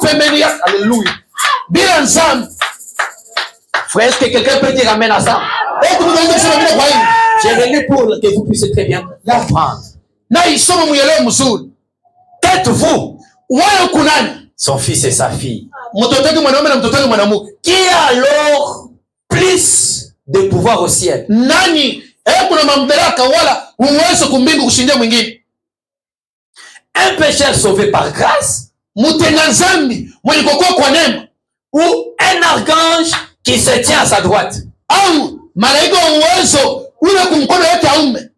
pembeni yake. Alléluia. Bila nzambi. Frère, est-ce que quelqu'un peut dire amen à ça? J'ai relu pour que vous puissiez très bien comprendre. Na isoma muelewe mzuri. Qu'êtes-vous? Wewe kunani? Son fils et sa fille. Mtoto wake mwanaume na mtoto wake mwanamke. Qui a alors plus de pouvoir au ciel? Nani kuna mamlaka wala uwezo kumbingu kushindia mwingine? Un pécheur sauvé par grâce Mtenda dhambi mwenye kuokolewa kwa neema, ou un archange qui se tient à sa droite? au malaika wa uwezo ule kumkono yake aume?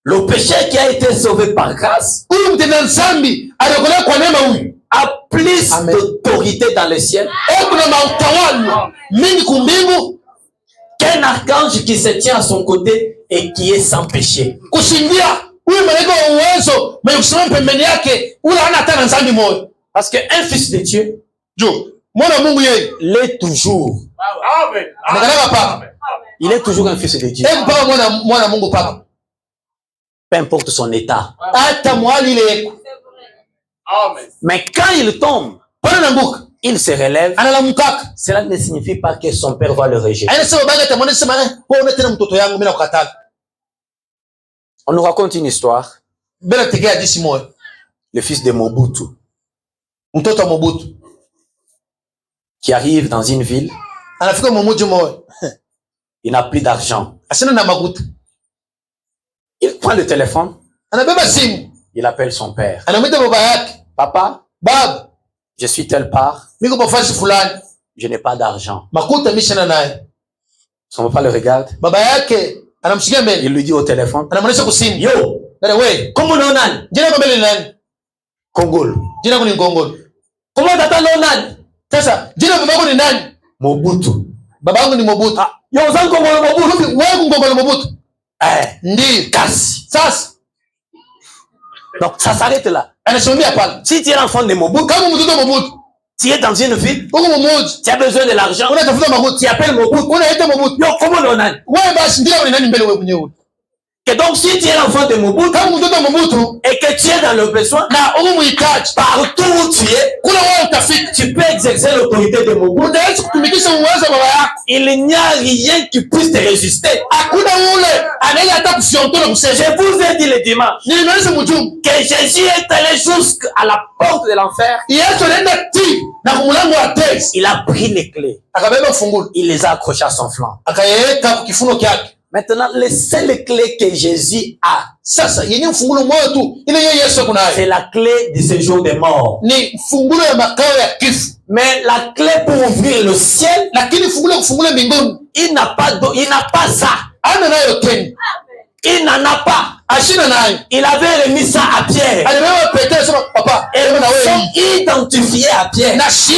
Le pécheur qui a été sauvé par grâce Huyu mtenda dhambi aliokolewa kwa neema, huyu a plus d'autorité dans le ciel kuna mautawala mingi kumbingu qu'un archange qui se tient à son côté et qui est sans péché. kushindia huyu malaika wa uwezo mwenye kusimama pembeni yake ule hana hata dhambi moja. Parce qu'un fils de Dieu Mwana wa Mungu yeye l'est toujours. Amen. anakalaka papa. Il est toujours un fils de Dieu. Papa mwana wa Mungu papa. Peu importe son état. Hata mwali ile yeko. Amen. Mais quand il tombe, Pana nanguka. il se relève. Analamkaka. Cela ne signifie pas que son père va le rejeter. Aina sema baga tamwona sema kwa tena mtoto yangu mimi nakukatala. On nous raconte une histoire. Bila tegea disi moyo. Le fils de Mobutu Mtoto wa Mobutu qui arrive dans une ville. anafika mmoja moyo. Il n'a plus d'argent. Asina na makuta. Il prend le téléphone. Anabeba simu. Il appelle son père. Anamwita baba yake. Papa, Baba, je suis telle part. niko pafasi fulani. Je n'ai pas d'argent. Makuta mishana naye. Son papa le regarde. Baba yake anamshikia mbele. Il lui dit au téléphone. Anamwonyesha kusini. Yo, Dada wewe, comment on a? jina kwa mbele ni nani? Congol. Jina kwa ni Ngongolo. Comment t'attends on a? Sasa, jina baba yako ni nani? Mobutu. Baba yangu ni Mobutu. Yo, zan Congolo Mobutu. Wewe Ngongolo Mobutu. Ndiyo. Casse. Sasa, Donc ça s'arrête là. anasimamia pale. Si tu es l'enfant de Mobutu, Kama mtoto wa Mobutu, tu es dans une ville, uko mmoja, tu as besoin de l'argent, unatafuta makuta, tu appelles Mobutu. unaita Mobutu. Yo, comment on a? Wewe basi ndio ni nani mbele wewe mwenyewe? Que donc si tu es l'enfant de Mobutu Kama mtoto wa Mobutu et que tu es dans le besoin, na uko muhitaji, partout où tu es, kuna wewe utafika. tu peux exercer l'autorité de Mobutu. Unaweza kutumikisha uwezo wa baba yako. Il n'y a rien qui puisse te résister. Hakuna ule anaweza hata kufiondoa kusema. Je vous ai dit le dimanche Nilimaliza mjumbe. que Jésus est allé jusqu'à la porte de l'enfer. Yesu anaenda ti na kumlango wa tesi. Il a pris les clés. Akabeba fungulo. Il les a accrochées à son flanc. Akaiweka kwa kifuno kyake. Maintenant, les seules clés que Jésus a, Sasa yenye fungulo moja tu ile yeye Yesu kunayo. c'est la clé de ce jour des morts. Ni fungulo ya makao ya kifo. Mais la clé pour ouvrir le ciel, Lakini fungulo ya kufungula mbinguni il n'a pas ça. ana nayo tena. Il n'en a pas. ashina naye. Il avait remis ça à Pierre. Alimewa Petero sema papa, Et wewe na ils wewe. sont identifiés à Pierre. Na shie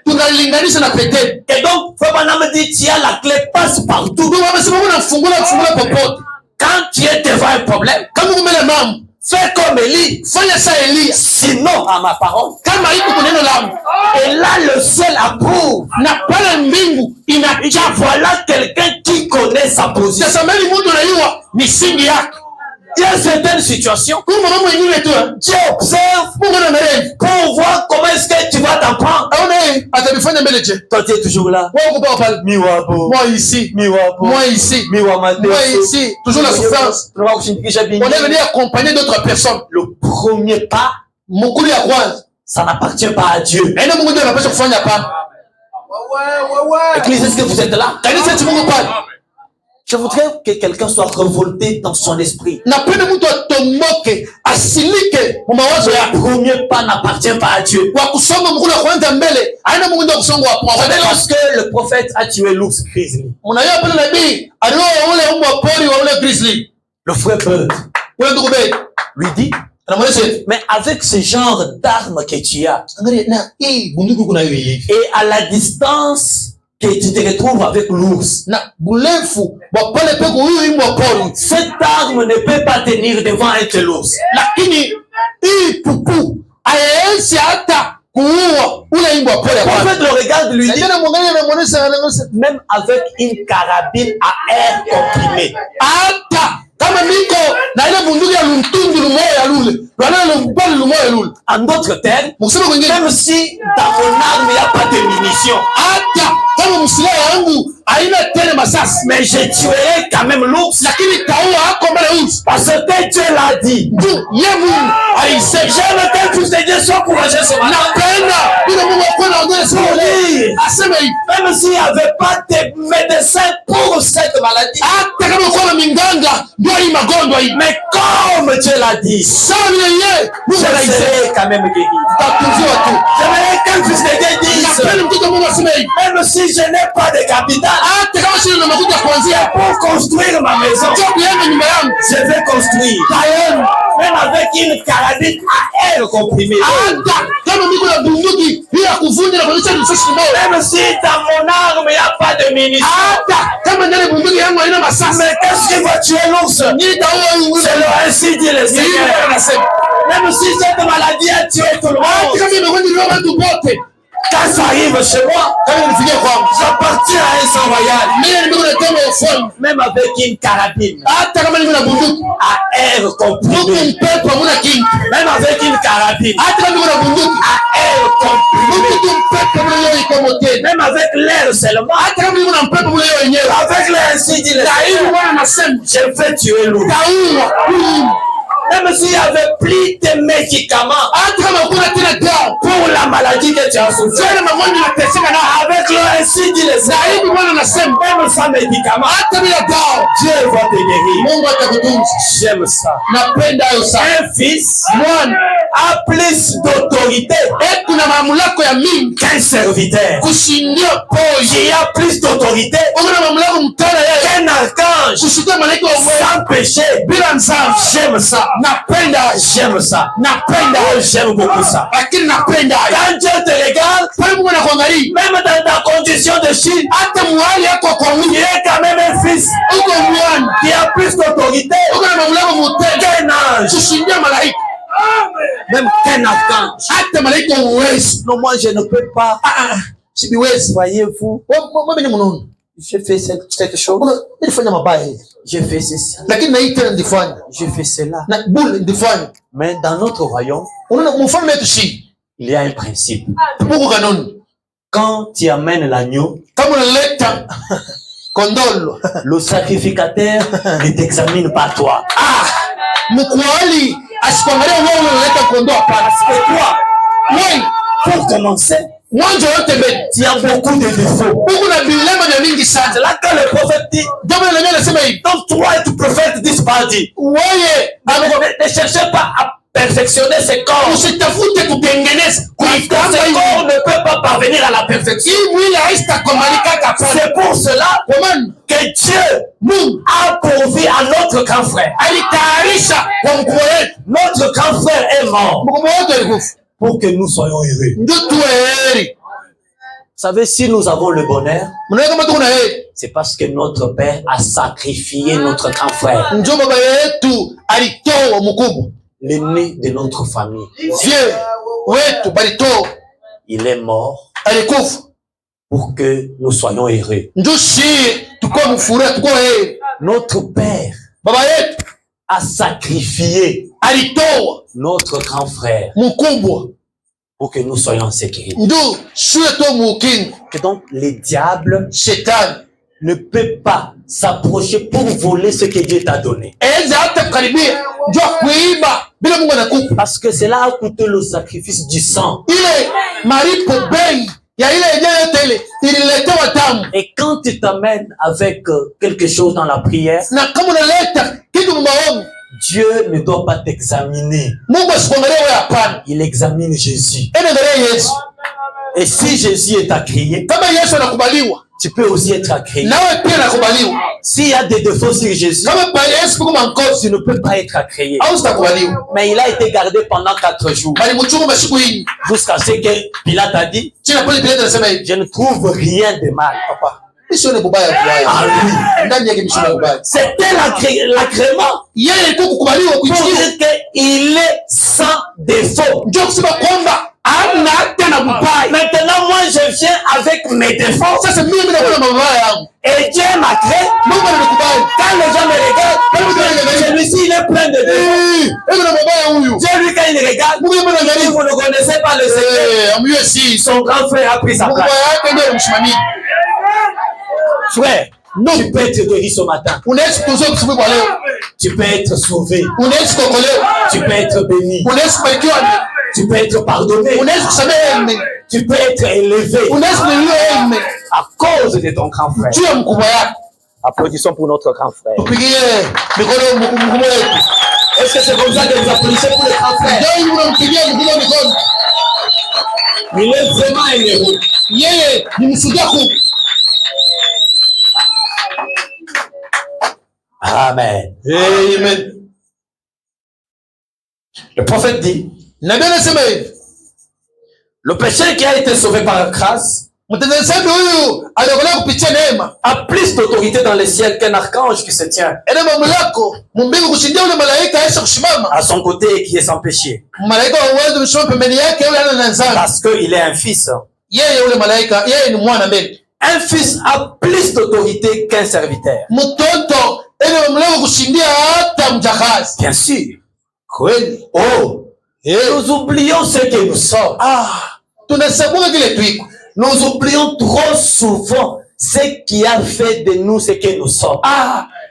tunalinganisha na Petero. Et donc, Frère Branham dit, tu as la clé, passe partout. Ndio wamesema unafungula popote. Quand tu es devant un problème, Kama kumele mambo, fais comme Élie. fanya sa Elia. Sinon, à ma parole. Kama iko kuneno langu. Et là, le ciel approuve. Na pale mbingu Tiens, voilà quelqu'un qui connaît sa position. sasa mimi mtu anayua misingi yake. Il y a certaines situations. Kuma mambo mengine tu. Dieu observe Mungu anamereni. pour voir comment est-ce que tu vas t'en prendre. Aone atabifanya mbele je. Toi, tu es toujours là. Wewe uko pale. Miwabo. Moi ici. Miwabo. Moi ici. Miwamate. Moi ici. Toujours la souffrance. On est venu accompagner d'autres personnes. Le premier pas, Mukuli ya kwanza. ça n'appartient pas à Dieu. Aina Mungu ndiye anapaswa kufanya hapa. Église, est-ce que vous êtes là? Kanisa tu Mungu pale. Je voudrais que quelqu'un soit révolté dans son esprit. Napenda mtu atomoke, asilike mu mawazo Le yake. premier pas n'appartient pas à Dieu. Wa kusonga mkulu kwanza mbele. Aina Mungu ndiye kusonga hapo. Vous savez, lorsque le prophète a tué l'ours grizzly, Unajua pale nabii alioa ule mbwa pori wa ule grizzly. le frère Bud Ule ndugu beki. lui dit, Anamweleza mais avec ce genre d'armes que tu as, angalia na hii bunduki kuna hivi. et à la distance que tu te retrouves avec l'ours, Na burefu wa pale peko huyu mbwa pori. cette arme ne peut pas tenir devant un tel ours. Lakini hii pupu haiwezi hata kuua ule mbwa pori Le hapa. prophète le regarde, lui dit, Tena mwangalia anamwonyesha même avec une carabine à air comprimé, hata kama niko na ile bunduki ya luntundu lumoya ya lule. Lwana lumbali lumoya lule. en d'autres termes, Mkusema kwingine même si dans mon arme il n'y a pas de munitions, hata kama msilaha yangu haina tena masasi. mais je tuerai quand même l'ours, Lakini taua hako mbele usi. parce que Dieu l'a dit. Ye Mungu aisema. J'aime que tous les dieux soient courageux ce matin. Napenda bila Mungu akuwe anaongea sio leo. Asema hivi. Même s'il n'y avait pas de médecin pour cette maladie, Hata kama uko na minganga ndio hii magonjwa hii. mais comme Dieu l'a dit, Sawa vile yeye je Mungu anaisema. serai quand même guéri. Tatunziwa tu. J'aimerais qu'un fils de Dieu dise, Napenda mtoto Mungu aseme hivi. même si je n'ai pas de capital Hata kama sio na makuta kuanzia pour construire ma maison, job yangu nyumba yangu. je vais construire. Tayari. Même avec une carabine à air comprimé. Hata kama niko na bunduki hii ya kuvunja na kuonyesha risasi moja. Même si dans mon arme il n'y a pas de munitions. Hata kama ndani bunduki yangu haina masasi. Mais qu'est-ce qui va tuer l'ours? Nitaua yule. C'est le ainsi dit le Seigneur. Anasema. Même si cette maladie a tué tout le Hata monde, kama imekwenda ndio watu wote. quand ça arrive chez moi, Kama nifikie kwangu. j'appartiens à un sang royal. Mimi niko na tendo ufalme. Même avec une carabine Hata kama niko na bunduki. à air Mungu comprimé. mpepo hamuna kinga. Même avec une carabine Hata kama niko na bunduki. à air comprimé. Mungu mpepo mule yeye iko moteni. Même avec l'air seulement. Hata kama niko na mpepo mule yeye wenyewe. Avec l'air ainsi dit le Na hivi Seigneur, Bwana anasema je vais tuer l'ours. taua. Même s'il n'y avait plus de médicaments Hata kama kuna tena dawa. pour la maladie que tu as souffert, Sasa magonjwa yanateseka na avec l'air ainsi dit le na Seigneur, hivi Bwana anasema même sans médicaments, hata bila dawa Dieu va te guérir. Mungu atakutunza. J'aime ça. Napenda hayo sana. Un fils Mwana a plus d'autorité kuna mamlaka ya mingi qu'un serviteur. kushindia poi. Qui a plus d'autorité Kuna mamlaka mtana yeye qu'un archange kushindia malaika wa Mungu sans péché. bila mzaa. J'aime ça. Napenda J'aime ça. napenda Oh, j'aime beaucoup ça. lakini napenda Quand Dieu te regarde, pale Mungu anakuangalia même dans ta condition de Chine, hata mwali yako kwa tu wingi es quand même un fils uko mwana qui a plus d'autorité uko na mamlaka mtana qu'un ange, kushindia malaika même qu'un archange. hata malaika uwezo. Non, moi je ne peux pas. Sibiwezi. Voyez-vous, Mimi ni mnono. j'ai fait cette chose, Nilifanya mabaya hivi. j'ai fait ceci, Lakini na hii tena ndifanya. j'ai fait cela. Na bule ndifanya. Mais dans notre royaume, Unaona mfalme wetu shi. il y a un principe. Mungu kanuni. Quand tu amènes l'agneau, Kama unaleta kondolo. le sacrificateur ne t'examine pas toi. Mkwali asikuangalia wewe unaleta kondoo hapana. Parce que toi, Wewe pour commencer, mwanzo wote mbele. tu as beaucoup de défauts. Huko na bilema vya mingi C'est sana. là que le prophète dit, Jambo la nani anasema hivi. donc toi et tu prophète disent pas dit. Wewe Ne cherchez pas à perfectionner ses corps. usitafute kutengeneza Parce que ce corps ne peut pas parvenir à la perfection. hii mwili haitakomalikaka pale. C'est pour cela Kwa maana que Dieu a pourvu à notre grand frère. alitayarisha kwa mkubwa wetu. Notre grand frère est mort Mkubwa wetu alikufa pour que nous soyons heureux. ndio tuwe heri. Vous savez, si nous avons le bonheur, Mnaona kama tuko na heri, c'est parce que notre Père a sacrifié notre grand frère, ndio baba yetu alitoa mkubwa, l'aîné de notre famille. vie wetu balitoa, Il est mort alikufa pour que nous soyons heureux. ndio shie tuko mfuraha, tuko heri. Notre Père Baba yetu a sacrifié alitoa notre grand frère mkubwa pour que nous soyons en sécurité. ndio shie tu mukingo. Que donc le diable Shetani ne peut pas s'approcher pour voler ce que Dieu t'a donné. eza hata kukaribia ndio kuiba bila Mungu anakupa. Parce que cela a coûté le sacrifice du sang. Ile malipo bei ya ile yenyewe yote ile ililetewa damu. Et quand tu t'amènes avec quelque chose dans la prière, Na kama unaleta kitu maombi, Dieu ne doit pas t'examiner. Mungu asikuangalie wewe, hapana, Il examine Jésus. anaangalia Yesu. Et si Jésus est agréé, Kama Yesu anakubaliwa, tu peux aussi être agréé. nawe pia nakubaliwa. S'il y a des défauts sur Jésus, Kama pa Yesu kuko mankosi, tu ne peux pas être agréé. au sitakubaliwa. Mais il a été gardé pendant 4 jours. Bali mchungu masiku hii. Jusqu'à ce que Pilate a dit, China pale Pilate anasema hivi, je ne trouve rien de mal. papa, isione bubaya Ah kubaya. oui. Ndani yake mishona bubaya. C'était l'agrément Yeye ilikuwa kukubaliwa pour kuichukia. dire qu'il est sans défaut. Ndio kusema kwamba hana hata na bubaya. Maintenant, moi, je viens avec mes défauts. Sasa mimi nakuwa na mabaya yangu. Et Dieu m'a créé. Mungu ananikubali. Quand les gens me regardent, celui-ci, il est plein de défauts. Hebu na mabaya huyu. Dieu, lui, quand il regarde, Mungu yeye si anaangalia. vous ne connaissez pas le secret, Amjue si son grand frère a pris sa Mungu place. yake ndio anamshimamia. Frère, tu peux être guéri ce matin. Unaweza kutoa kusibu kwa leo. Tu peux être sauvé. Unaweza kuokolewa. Tu peux être béni. Unaweza kubarikiwa. Tu peux être pardonné. Unaweza kusamehe. Tu peux être élevé Unaweza kuinuliwa. à cause de ton grand frère. Juu ya mkubwa yako. Applaudissons pour notre grand frère. Tupigie mikono mkubwa wetu. Est-ce que c'est comme ça que vous applaudissez pour le grand frère? Ndio unampigia mkubwa mikono. Il est vraiment un héros. Yeye ni mshujaa kubwa. Amen. Amen. Le prophète dit, Nabii anasema hivi, le péché qui a été sauvé par grâce mtengenezaji huyu aliokolewa kupitia neema. a plus d'autorité dans le ciel qu'un archange qui se tient Ene mamlako mbingu kushindia ule malaika aisha kusimama. à son côté et qui est sans péché. Malaika wa uwezo msimama pembeni yake, yule ana nzani. Parce qu'il est un fils. Yeye yule malaika, yeye ni mwana mbele. Un fils a plus d'autorité qu'un serviteur. Mtoto ene mamlaka kushindia hata mjakazi. Bien sûr. Kweli. Oh, nous oublions ce que nous sommes. Tunasabuka kile tuiko. Nous oublions trop souvent ce qui a fait de nous ce que nous sommes.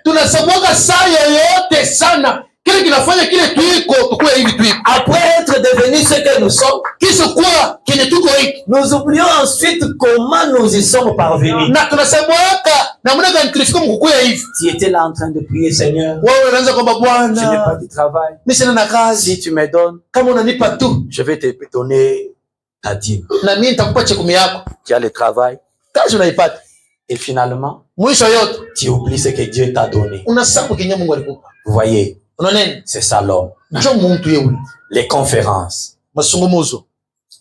Tunasabuka saa yoyote sana kile kinafanya kile tuiko tukue hivi tuiko. Après être devenu ce que nous sommes, Kisha kuwa kile tuko hiki. nous oublions ensuite comment nous y sommes parvenus. Na tunasabuka namna gani tulifika mkukuya hivi. Tu étais là en train de prier, Seigneur. Wewe unaanza kwamba Je n'ai pas Bwana, de travail. mimi sina na kazi. Si tu me donnes, Kama unanipa tu je vais te donner ta dîme. na mimi nitakupa chekumi yako. Tu as le travail. Kazi unaipata. Et finalement, Mwisho yote tu oublies ce que Dieu t'a donné. unasabu kinyo Mungu alikupa. Vous voyez, Unaona c'est ça l'homme. Njoo muntu yule. Les conférences. Masungumuzo.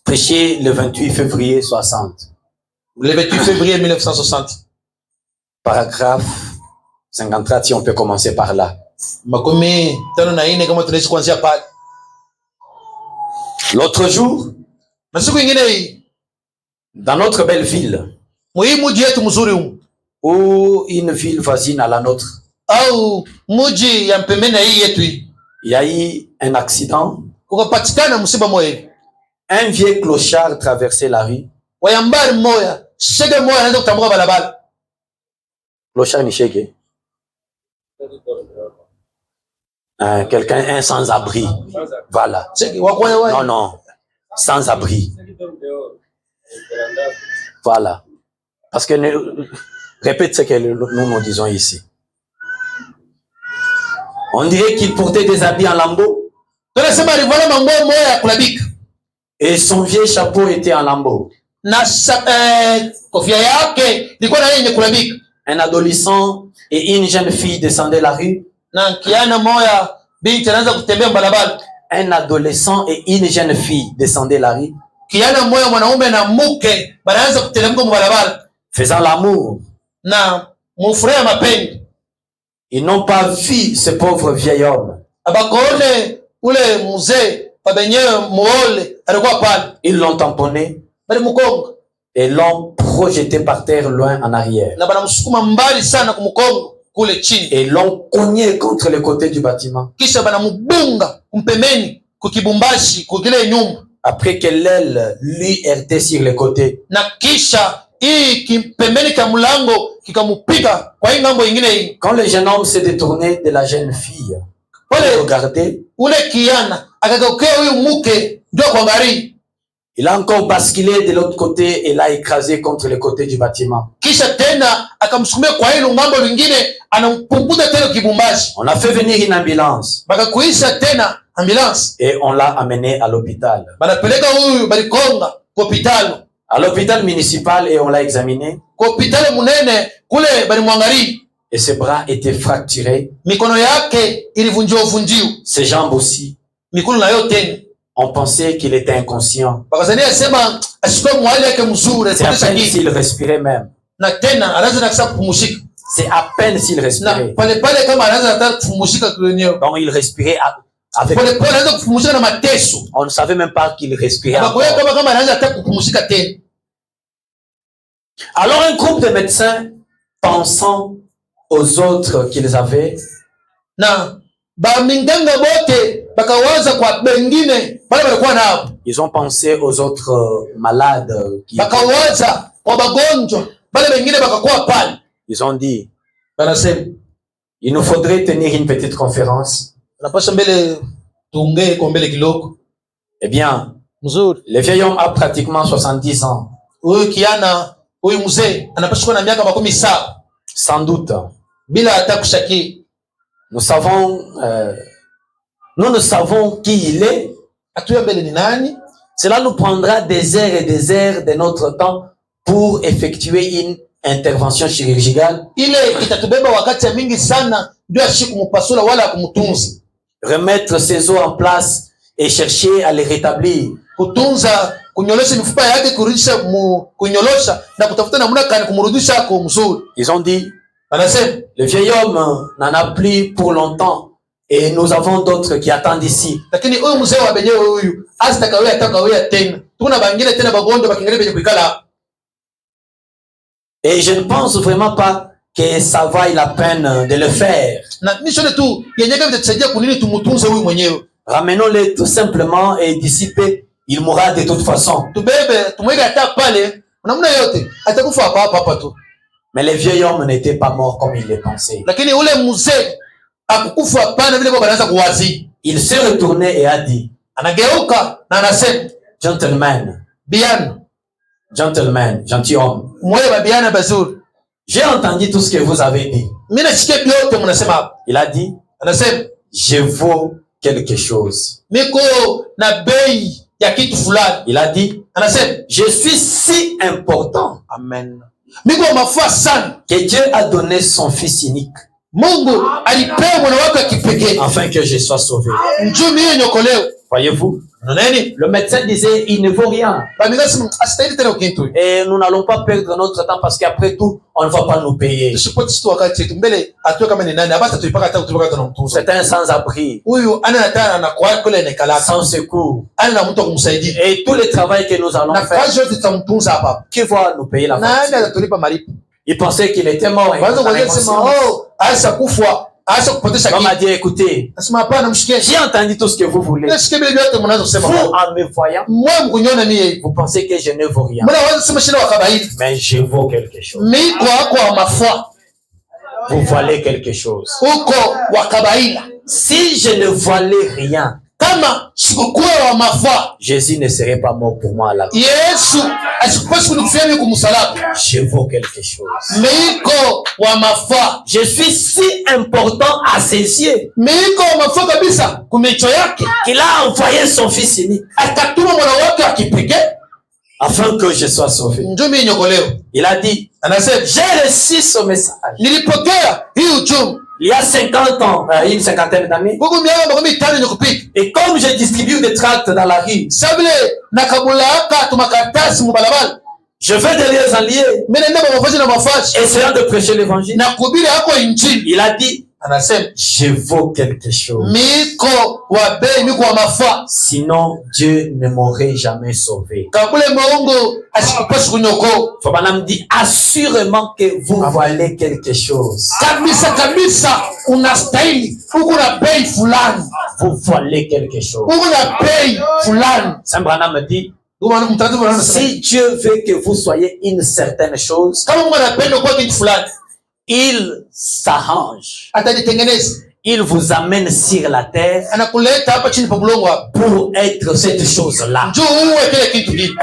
Prêché le 28 février 60. Le 28 février 1960. Paragraphe 53, si on peut commencer par là. Makumi tano na ine kama tunaishi kuanzia pale. L'autre jour, Na siku nyingine hii dans notre belle ville, muhimu mji yetu mzuri huu ou une ville voisine à la nôtre, au mji ya mpembeni hii yetu hii, il y a eu un accident. kukapatikana msiba moja. Un vieux clochard traversait la rue. Wayambari moya, shege moya anaanza kutambuka barabara. Clochard ni shege. Quelqu'un, un sans-abri. Voilà. Shege wakwaya Non, waya. non. Sans-abri. Voilà. Parce que répète ce que nous disons ici. On dirait qu'il portait des habits en lambeaux. tunasema alivala manguo moya ya kulabika et son vieil chapeau était en lambeaux. na kofia yake ilikuwa na yenye kulabika. Un adolescent et une jeune fille descendaient la rue. Na kiana moya binti anaanza kutembea barabara. Un adolescent et une jeune fille descendaient la rue. Kiana moya mwanaume na mke banaanza kuteremka barabara faisant l'amour. na mufurahia mapenzi. Ils n'ont pas vu ce pauvre vieil homme. Abakone ule mzee pabenyewe muole alikuwa pale. Ils l'ont tamponné Bali mukonga et l'ont projeté par terre loin en arrière. na banamsukuma mbali sana kumkongo kule chini. Et l'ont cogné contre le côté du bâtiment. Kisha banamubunga kumpemeni kukibumbashi kukile nyumba. Après que l'aile lui heurtait sur le côté. Na kisha hii kimpembeni ka mlango kikamupiga kwa hii ngambo nyingine hii. Quand le jeune homme s'est détourné de la jeune fille, regardez, ule kiana akageukia huyu mke ndio kuangalia. il a encore basculé de l'autre côté et l'a écrasé contre le côté du bâtiment. Kisha tena akamsukumia kwa hilo ngambo lingine anampunguza tena kibumbashi. On a fait venir une ambulance Bakakuisha tena ambulance et on l'a amené à l'hôpital. banapeleka huyu balikonga kwa hospitali. À l'hôpital municipal et on l'a examiné. Kwa hospitali munene kule balimwangalia. Et ses bras étaient fracturés. Mikono yake ilivunjwa vunjio. Ses jambes aussi. Mikono nayo tena. On pensait qu'il était inconscient. Bakazania sema ashikwe mwali yake mzuri. C'est à peine s'il respirait même. Na tena anaanza nakisa kupumushika. C'est à peine s'il respirait. Na pale pale kama anaanza nataka kupumushika kwenyewe. Donc il respirait avec... Pale pale anaanza kupumushika na mateso. On ne savait même pas qu'il respirait encore. Kama anaanza nataka kupumushika tena. Alors un groupe de médecins pensant aux autres qu'ils avaient, na baminganga bote bakawaza kwa bengine bale balikuwa nao. Ils ont pensé aux autres malades qui... Bakawaza kwa bagonjwa bale bengine bakakuwa pale. Ils ont dit, banasema il nous faudrait tenir une petite conférence. Napasha mbele tuongee kwa mbele kidogo. Eh bien, mzuri, le vieil homme a pratiquement 70 ans. Huyu kiana, huyu mzee anapaswa kuwa na miaka 70. Sans doute. Bila hata kushaki. Nous ne savons qui il est. Atuya mbele ni nani? Cela nous prendra des heures et des heures de notre temps pour effectuer une intervention chirurgicale. Ile itatubeba wakati mingi sana ndio ashiku kumupasula wala kumtunza. Remettre ses os en place et chercher à les rétablir. Kutunza, kunyolosha mifupa yake, kurudisha kunyolosha na kutafuta namna gani kumrudisha kwa mzuri. Ils ont dit, anasema le vieil homme n'en a plus pour longtemps et nous avons d'autres qui attendent ici. Lakini huyu mzee wa benyewe huyu asitakawea atakawea tena. Tuna bangine tena bagonjwa bakingere benye kuikala. Et je ne pense vraiment pas que ça vaille la peine de le faire. Na mishone tu yenyeka vitatusaidia kunini tumutunze huyu mwenyewe. Ramenons-le tout simplement et d'ici peu, il mourra de toute façon. Tubebe tumweke hata pale namna yote atakufa hapa tu. Mais le vieil homme n'était pas mort comme il le pensait. Lakini ule mzee akukufa hapana vile baba anaanza kuwazi. Il s'est retourné et a dit, anageuka na anasema, gentlemen, biana, gentlemen, gentilhomme, mwe babiana bazuri, j'ai entendu tout ce que vous avez dit. Mimi nasikia vyote mnasema. Il a dit, anasema, je vaux quelque chose. Niko na bei ya kitu fulani. Il a dit, anasema, je suis si important. Amen. Niko mafua sana Que Dieu a donné son fils unique. Mungu alipea mwana wake kipekee afin que je sois sauvé. Njoo mimi niokolewe. Voyez-vous? Nani? Le médecin disait, il ne vaut rien. Et nous n'allons pas perdre notre temps parce qu'après tout, on ne va pas nous payer. C'est un sans-abri. Sans secours. Et tout le travail que nous allons faire, qui va nous payer la facture? Il pensait qu'il était mort. L'homme a dit, écoutez, j'ai entendu tout ce que vous voulez. Vous, en me voyant, vous pensez que je ne vaux rien. Mais je vaux quelque chose. Vous valez quelque chose. Si je ne valais rien, kama sikukuwa wa mafaa, Jésus ne serait pas mort pour moi à la croix. Yesu asikuwa sikunifia mimi kumsalaba. Je vaux quelque chose. Meiko wa mafaa. Je suis si important à ses yeux Meiko wa mafaa kabisa kumecho yake. qu'il a envoyé son fils unique Akatuma mwana wake wa kipekee afin que je sois sauvé. ndio mimi nyokolewa. Il a dit, Anasema j'ai reçu ce message nilipokea hii ujumbe il y a 50 ans, une cinquantaine d'années. huko miaka makumi tano nyokupita. Et comme je distribue des tracts dans la rue, Sabile nakabulaka tumakatasi mubalabala. je vais de lieu en lieu, Mimi nenda mavazi na mavazi essayant de prêcher l'évangile. na kuhubiri hako injili. Il a dit, Anasema je vaux quelque chose. miko wa bei, miko wa mafaa. Sinon, Dieu ne m'aurait jamais sauvé. Kabule Mungu asikupasi kunyoko. Fabana me dit assurément que vous valez quelque chose. Kabisa kabisa unastahili. Uko na bei fulani. Vous valez quelque chose. Uko na bei fulani. Saint Branham me dit, Uko mtatibu anasema si Dieu veut que vous soyez une certaine chose, kama Mungu anapenda kwa kitu fulani, il s'arrange. atajitengeneza. Il vous amène sur la terre Anakuleta hapa chini pa bulongo hapa. pour être cette chose-là. Njoo uwe kile kitu hiki.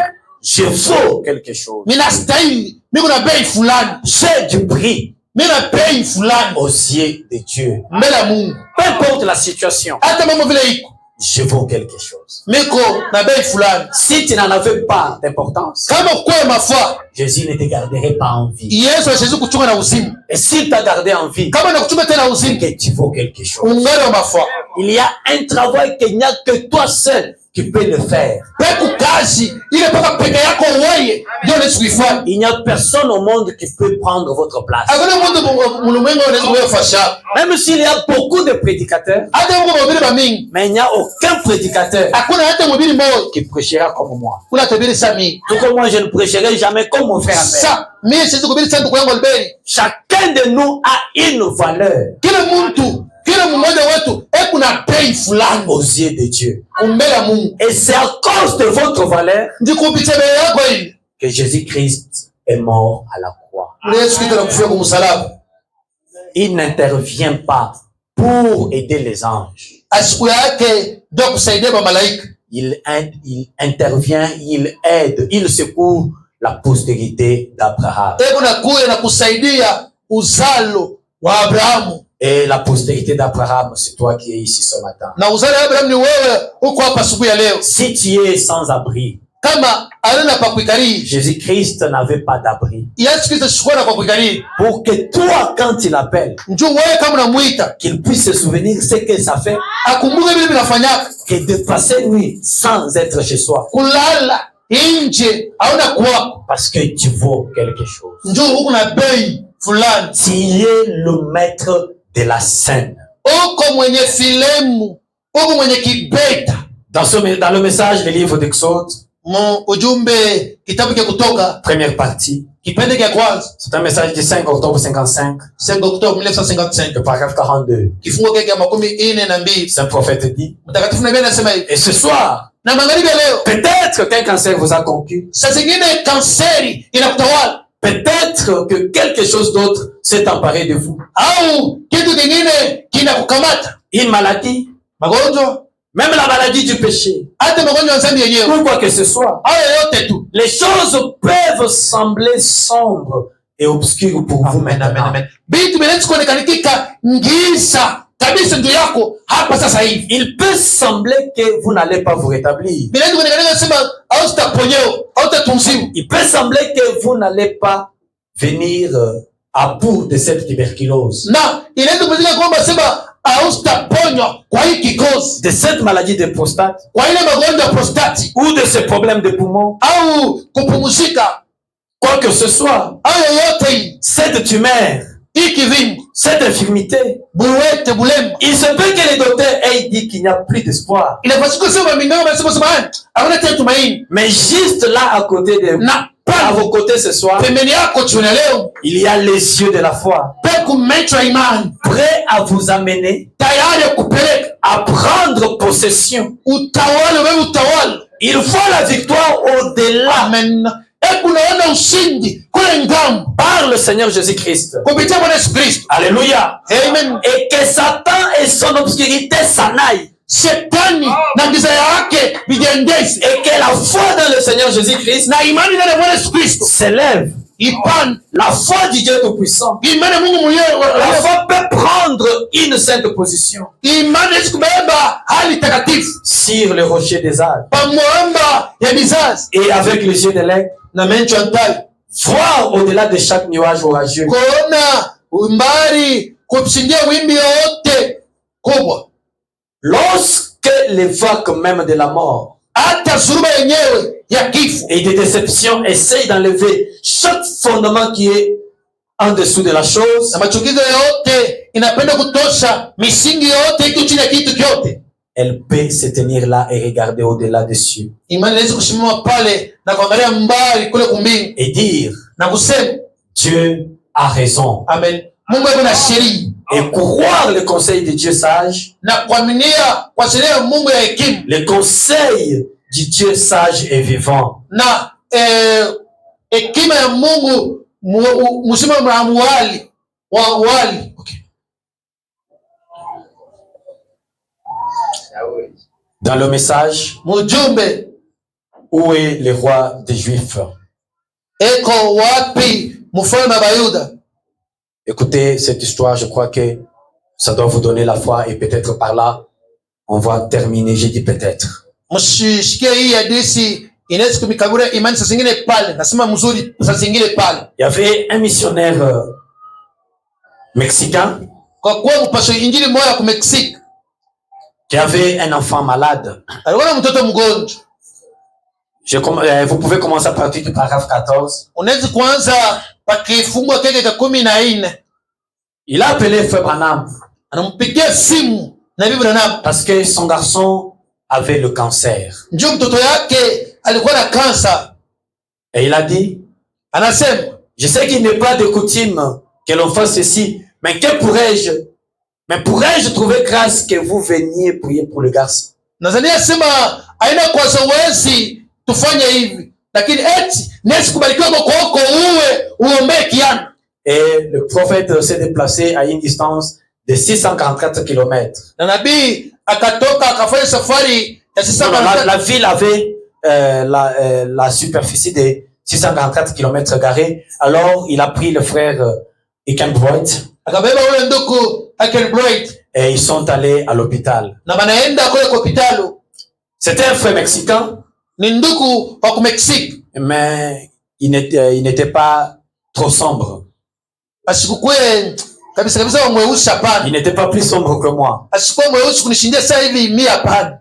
Je vaux quelque chose. Mimi nastahili. Mimi na bei fulani. J'ai du prix Mimi na bei fulani aux yeux de Dieu. mbele ya Mungu. Peu importe la situation, Hata mambo vile iko. je vaux quelque chose. Miko na bei fulani. Si tu n'en avais pas d'importance, Kama kwa mafaa, Jésus ne te garderait pas en vie. Yesu asiwezi kuchunga na uzima. Et s'il t'a gardé en vie, Kama nakuchunga tena c'est uzima, que tu vaux quelque chose. ungari wa mafaa. Il y a un travail qu'il n'y a que toi seul qui peux le faire. Peku kazi ile paka peke yako wewe ndio unaweza kuifanya. Il n'y a personne au monde qui peut prendre votre place. Hakuna mtu mlimwengu anaweza kufasha. Même s'il y a beaucoup de prédicateurs, Hata Mungu mhubiri ba mingi. mais il n'y a aucun prédicateur Hakuna hata mhubiri mmoja qui prêchera comme moi. kuna tabiri sami. Tout comme moi, je ne prêcherai jamais comme mon frère Albert. Sa mimi siwezi kuhubiri sana kwa yangu Albert. Chacun de nous a une valeur Kila mmoja wetu kuna bei fulani aux yeux de Dieu. mbele ya Mungu. Et c'est à cause de votre valeur Ndikupitia bei yako hii. que Jésus-Christ est mort à la croix. Yesu Kristo anakufia kwa msalaba. Il n'intervient pas pour aider les anges. Asiku yake ndio kusaidia ba malaika. Il intervient, il aide, il secourt la postérité d'Abraham. Kuna kuya na kusaidia uzalo wa Abrahamu. Et la postérité d'Abraham, c'est toi qui es ici ce matin. Na uzalo wa Abrahamu ni wewe uko hapa asubuhi ya leo. Si tu es sans abri, Kama alina pa kuikari, Jésus-Christ n'avait pas d'abri. Yesu Kristo sikuwa na kwa kuikari. Pour que toi, quand il appelle, Njoo wewe kama unamuita, qu'il puisse se souvenir ce que ça fait akumbuke vile vinafanyaka. que de passer nuit sans être chez soi. Kulala nje hauna kwako. Parce que tu vaux quelque chose. Njoo huko na bei fulani. Tu es le maître de la scène. Uko mwenye filemu, uko mwenye kibeta. Dans le message du livre d'Exode, Ujumbe kitabu cha Kutoka, première partie, kipende cha kwanza, c'est un message du 5 octobre 55, 5 Oktoba 1955, le paragraphe 42. kifungo kile cha 42. C'est un prophète dit, Mtakatifu Nabii anasema hivi. et ce soir, Na magharibi ya leo, peut-être qu'un cancer vous a conquis. saa zingine kanseri inakutawala Peut-être que quelque chose d'autre s'est emparé de vous. au kitu kingine kinakukamata. Une maladie, Magonjwa, même la maladie du péché, hata magonjwa ya dhambi yenyewe. ou quoi que ce soit. Hayo yote tu. Les choses peuvent sembler sombres et obscures pour vous maintenant. Vitu vinaweza kuonekanika ngisa kabisa ndio yako hapa sasa hivi. Il peut sembler que vous n'allez pas vous rétablir. Vinaweza kuonekanika sema au sitaponyewa, au tatumsimu. Il peut sembler que vous n'allez pas venir à bout de cette tuberculose, Na inaweza kuonekana kwamba sema au sitaponywa kwa hii kikozi, de cette maladie de prostate kwa ile magonjwa ya prostati ou de ce problème de poumon, au kupumzika, quoi que ce soit, hayo yote hii, cette tumeur, hii kivimbo, cette infirmité, buwete, bulema. il se peut que les docteurs aient dit qu'il n'y a plus d'espoir. Inafasika sema mindao wanasema sema hakuna tena tumaini. Mais juste là à côté de vous, Na à vos côtés ce soir, pembeni yako tuna leo il y a les yeux de la foi, peku metra imani prêts à vous amener tayari kupeleka à prendre possession. utawala, wewe utawala. Il faut la victoire au-delà Amen. Kunaona ushindi kule ngambo par le Seigneur Jésus-Christ. kupitia Bwana Yesu Kristo. Alléluia. Amen. Et que Satan et son obscurité s'en aillent. shetani na giza yake vijiendeze, et que la foi dans le Seigneur Jésus-Christ na imani ndani ya Bwana Yesu Kristo s'élève. ipande. La foi du Dieu Tout-Puissant. Imani ya Mungu mwenyewe, La foi peut prendre une sainte position imani Yesu kubeba hali takatifu sur le rocher des âges pamwamba ya bizazi et avec les yeux de l'aigle, na mencho antali voir au-delà de chaque nuage orageux. kuona umbali kushindia wimbi yote kubwa. Lorsque les vagues même de la mort Hata suruba yenyewe ya kifo et des déceptions essayent d'enlever chaque fondement qui est en dessous de la chose, na machukizo yote inapenda kutosha misingi yote iko chini ya kitu kyote, elle peut se tenir là et regarder au-delà des cieux imani inaweza kusimama pale na kuangalia mbali kule kumbingu et dire na kusema Dieu a raison, amen, Mungu yuko na sheria, et croire le conseil de Dieu sage, na kuaminia kwa sheria ya Mungu ya hekima le conseil du Dieu sage et vivant. na hekima ya Mungu msima mwamuali wa wali. Okay. Dans le message, Mujumbe où est le roi des Juifs? eko wapi mfalme wa Bayuda? Écoutez cette histoire, je crois que ça doit vous donner la foi et peut-être par là, on va terminer, j'ai dit peut-être. Mshikie hii hadithi inaweza kumikabura imani saa zingine pale, nasema mzuri saa zingine pale. Il y avait un missionnaire mexicain Kwa kuwa mpasho injili moja ku Mexique, qui avait un enfant malade. alikuwa na mtoto mgonjwa. Vous pouvez commencer à partir du paragraphe 14. Unaweza kuanza pakifungwa keke ka 14. Il a appelé Frère Branham Anampigia simu na bibi Branham parce que son garçon avait le cancer. njoo mtoto yake alikuwa na kansa. Et il a dit, Anasema, je sais qu'il n'est pas de coutume que l'on fasse ceci, mais pourrais-je trouver grâce que vous veniez prier pour le garçon? Nazania sema aina kwa zoezi tufanye hivi, lakini eti nesi kubarikiwa kwako uwe uombee kiana. Et le prophète s'est déplacé à une distance de 644 km. Na nabii akatoka akafanya safari ya La ville avait la superficie de 644 km carrés. Alors, il a pris le frère Ekenbroit akabeba ule ndugu Ekenbroit et ils sont allés à l'hôpital. na banaenda kule kwa hospitali. C'était un frère mexicain, Ni ndugu wa ku Mexique, mais il n'était pas trop sombre. asikukue kabisa kabisa wa mweusi hapana. Il n'était pas plus sombre que moi. Asikuwa mweusi kunishindia sasa hivi 100 hapana.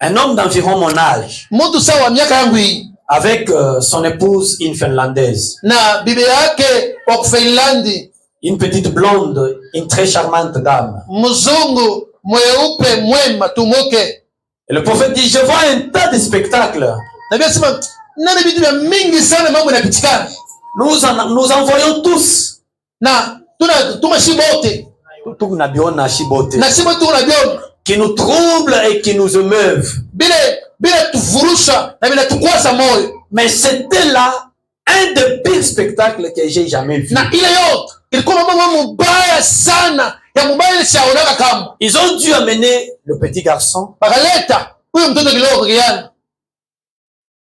Un homme d'environ mon âge, Mtu sawa wa miaka yangu hii avec son épouse, une Finlandaise, na bibi yake wa Finlandi, une petite blonde, une très charmante dame. mzungu mweupe mwema tumuke. Et le prophète dit, je vois un tas de spectacles. Na bia sema nani vitu vya mingi sana mambo yanapitikana. Nous en voyons tous. Na tuma shibote. Na shibote tunabiona. Qui nous troublent et qui nous émeuvent. Bila tufurusha na bila tukwasa moyo. Mais c'était là un des pires spectacles que j'ai jamais vu. Na ile yote ilikuwa mambo mubaya sana. Ya mubaya siaonaka kama. Ils ont dû amener le petit garçon Bakaleta huyo mtoto kidogo kijana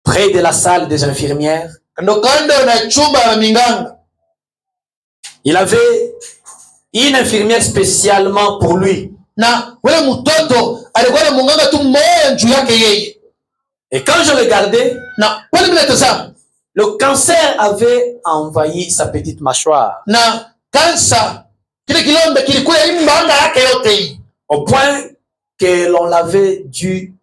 près de la salle des infirmières. kando na chumba ya minganga. Il avait une infirmière spécialement pour lui. Na ule mtoto alikuwa na munganga tu mmoja juu yake yeye. Et quand je regardais, Na pale bila tazama, le cancer avait envahi sa petite mâchoire. na kansa kile kilombe kilikuwa imbanga yake yote hii. Au point que l'on l'avait dû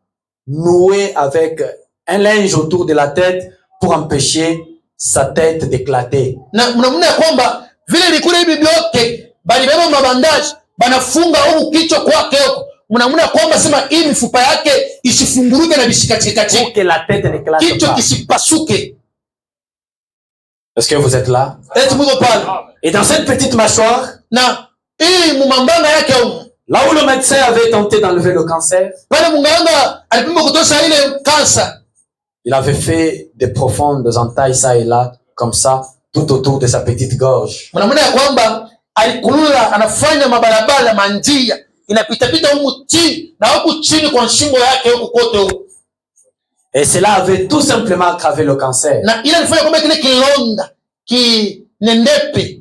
nouer avec un linge autour de la tête pour empêcher sa tête d'éclater. Na mnaona kwamba vile ilikuwa hivi vyote bali beba mabandaji banafunga huko kichwa kwake huko. Mnaona kwamba sema hii mifupa yake isifunguruke na bishikachikachi. Pour que la tête n'éclate Kichwa pas. kisipasuke. Est-ce que vous êtes là? Eti mko pale. Et dans cette petite mâchoire, Na hii mumambanga yake huko. là où le médecin avait tenté d'enlever le cancer, Pale munganga alipima kutosha ile kansa. il avait fait des profondes entailles ça et là, comme ça, tout autour de sa petite gorge. Mnaona kwamba alikulula anafanya mabarabara manjia inapitapita humu chini na huku chini kwa shingo yake huku kote huku. Et cela avait tout simplement aggravé le cancer. Na ile ilifanya kwamba kile kilonda kinendepe.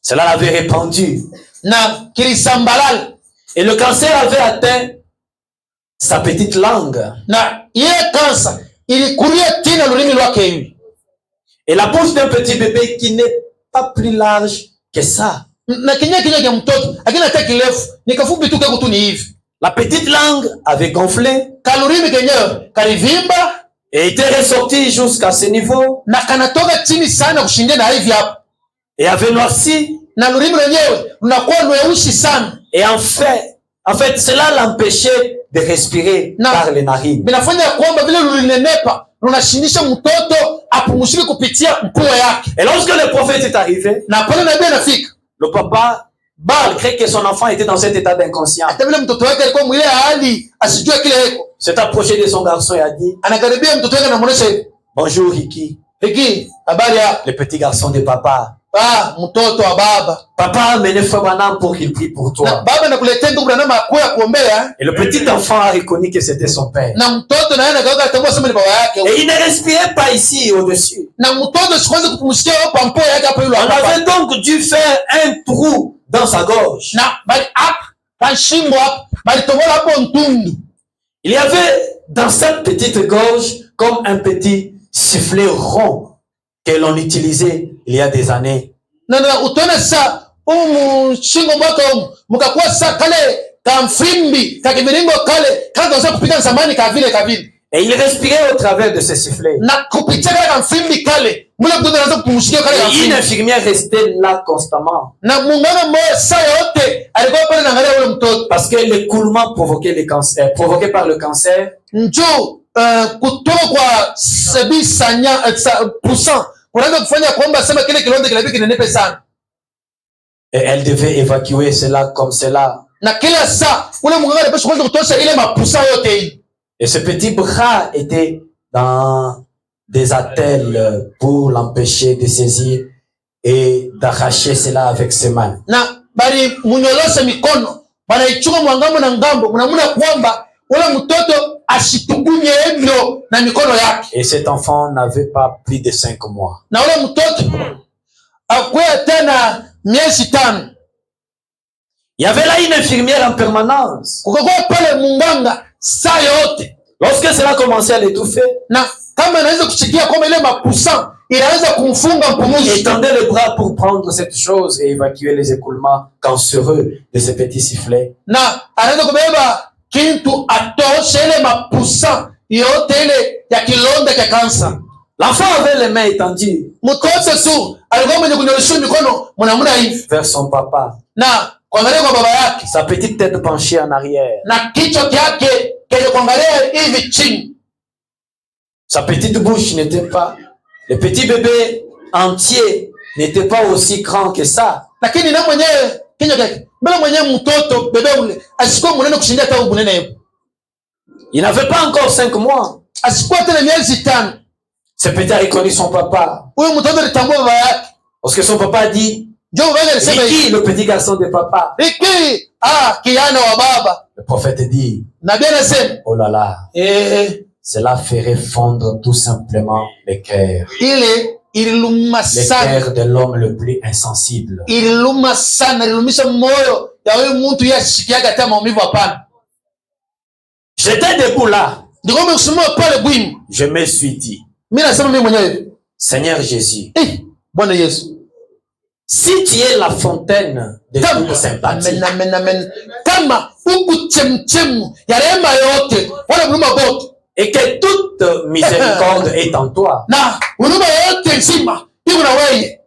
Cela l'avait répandu. Na kilisambalala. Et le cancer avait atteint sa petite langue. Na ile kansa ilikuria tena lulimi lwake hivi. Et la bouche d'un petit bébé qui n'est pas plus large que ça. Na kinywa cha mtoto akina hata kirefu ni kafupi tu kako tu ni hivi. La petite langue avait gonflé. Kalulimi kenyewe kalivimba et était ressorti jusqu'à ce niveau. Na kanatoka chini sana kushindia na hivi hapa. Et avait noirci. Na lulimi lenyewe unakuwa mweusi sana. Et en fait, cela l'empêchait de respirer par les narines. Binafanya kwamba vile lulinenepa lunashindisha mtoto apumzike kupitia mpua yake. Et lorsque le prophète est arrivé, na pale nabii anafika, le papa, malgré que son enfant était dans cet état d'inconscience, hata vile mtoto wake alikuwa mwile hali asijue kile yeko, s'est approché de son garçon et a dit, anakaribia mtoto wake anamuonesha hivi, bonjour Ricky. Ricky, habari ya le petit garçon de papa. Mtoto wa baba. Papa a amené Frère Branham pour qu'il prie pour toi. Na baba nakuletea ndugu Branham akuya kuombea. Et le petit enfant a reconnu que c'était son père. Na mtoto naye anageuka atambua sema ni baba yake. Et il ne respirait pas ici au-dessus. Na mtoto sikwanza kupumzikia hapo mpua yake hapo yule. On avait donc dû faire un trou dans sa gorge. Na bali hapa kashimbo hapa bali tobola hapo ntundu. Il y avait dans cette petite gorge comme un petit sifflet rond que l'on utilisait il y a des années. Na utone sa shingo mwaka mkakuwa sa kale kamfimbi kakiviringo kale kama za kupiga zamani kavile. Et il respirait au travers de ce sifflet. Na kupitia kale kamfimbi kale mula mtoto anaanza kupumzika kale kamfimbi. Et une infirmière restait là constamment. Na munganga mmoja saa yote alikuwa pale anaangalia ule mtoto parce que l'écoulement provoqué par le cancer. Njoo kutoka kwa 70% kuanza kufanya kwamba sema kile kilonda kinabiki kinenepe sana. Et elle devait évacuer cela comme cela. Na kila saa ule munganga alipaswa kwanza kutosha ile mapusa yote hii. Et ce petit bras était dans des attelles pour l'empêcher de saisir et d'arracher cela avec ses mains. Na bali munyolosha mikono bana ichunga mwangambo na ngambo mnamuna kwamba ule mtoto ashitugunye hivyo na mikono yake. Et cet enfant n'avait pas plus de 5 mois. Na ule mtoto akwea tena miezi 5. Il y avait là une infirmière en permanence. Kukakuwa pale munganga saa yote. Lorsque cela commençait à l'étouffer, na kama anaweza kusikia kwamba ile mapusa inaweza kumfunga mpumuzi, étendait le bras pour prendre cette chose et évacuer les écoulements cancéreux de ce petit sifflet. Na anaweza kubeba kintu atoshe ile mapusa yote ile ya kilonda cha kansa. L'enfant avait les mains étendues. Mtoto tu alikuwa mwenye kunyoosha mikono mwanamuna hivi vers son papa. Na kuangalia kwa baba yake. Sa petite tête penchée en arrière. Na kichwa chake kile kuangalia hivi chini. Sa petite bouche n'était pas, le petit bébé entier n'était pas aussi grand que ça. Lakini na mwenyewe kinywa chake mbele mwenyewe mtoto bebe ule asikuwa mnene kushindia hata ubunene hiyo. Il n'avait pas encore 5 mois. Asikuwa tena miezi 5. Ce petit a reconnu son papa. Huyo mtoto alitambua baba yake. Parce que son papa a dit, Ricky, le petit garçon de papa. Ricky, kijana wa baba. Le prophète dit, nabii anasema, oh là là, cela ferait fondre tout simplement le cœur. Le cœur de l'homme le plus insensible. Ililuma sana, ililumisha moyo ya huyo mtu yashikiaga hata maumivu hapana. J'étais debout là. Ndiko msimama pale bwimi. Je me suis dit, mimi nasema mimi mwenyewe, Seigneur Jésus, Bwana Yesu, si tu es la fontaine de toute sympathie, amen. Kama uku chemchemu ya rehema yote, wala huruma bote, et que toute miséricorde est en toi, na huruma yote nzima iko na wewe,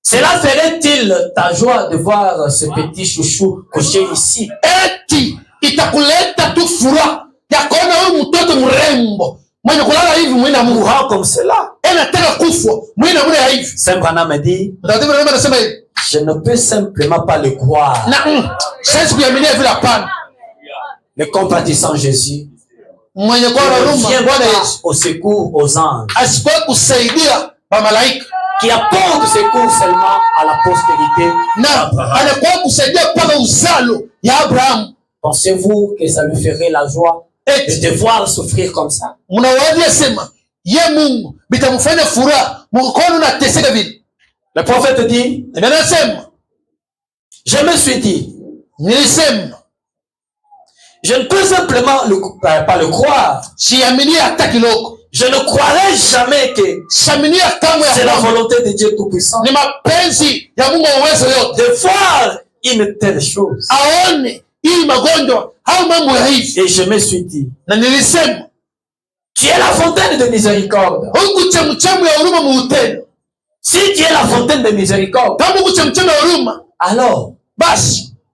cela ferait-il ta joie de voir ce petit chouchou couché ici? Eti itakuleta tu furaha ya kuona huyu mtoto mrembo mwenye kulala hivi mwina mourant comme cela, anataka kufa mwina mwenye hivi. Saint Branham me dit, je ne peux simplement pas le croire. Le compatissant Jésus mwenye kwa huruma vient au secours aux anges. qui apporte secours seulement à la postérité d'Abraham. Pensez-vous que ça lui ferait la joie de devoir souffrir comme ça? Le prophète dit, je me suis dit, je ne peux simplement pas le croire. Je ne croirais jamais que c'est la volonté de Dieu Tout-Puissant de voir une telle chose. Et je me suis dit, tu es la fontaine de miséricorde. Si tu es la fontaine de miséricorde, alors,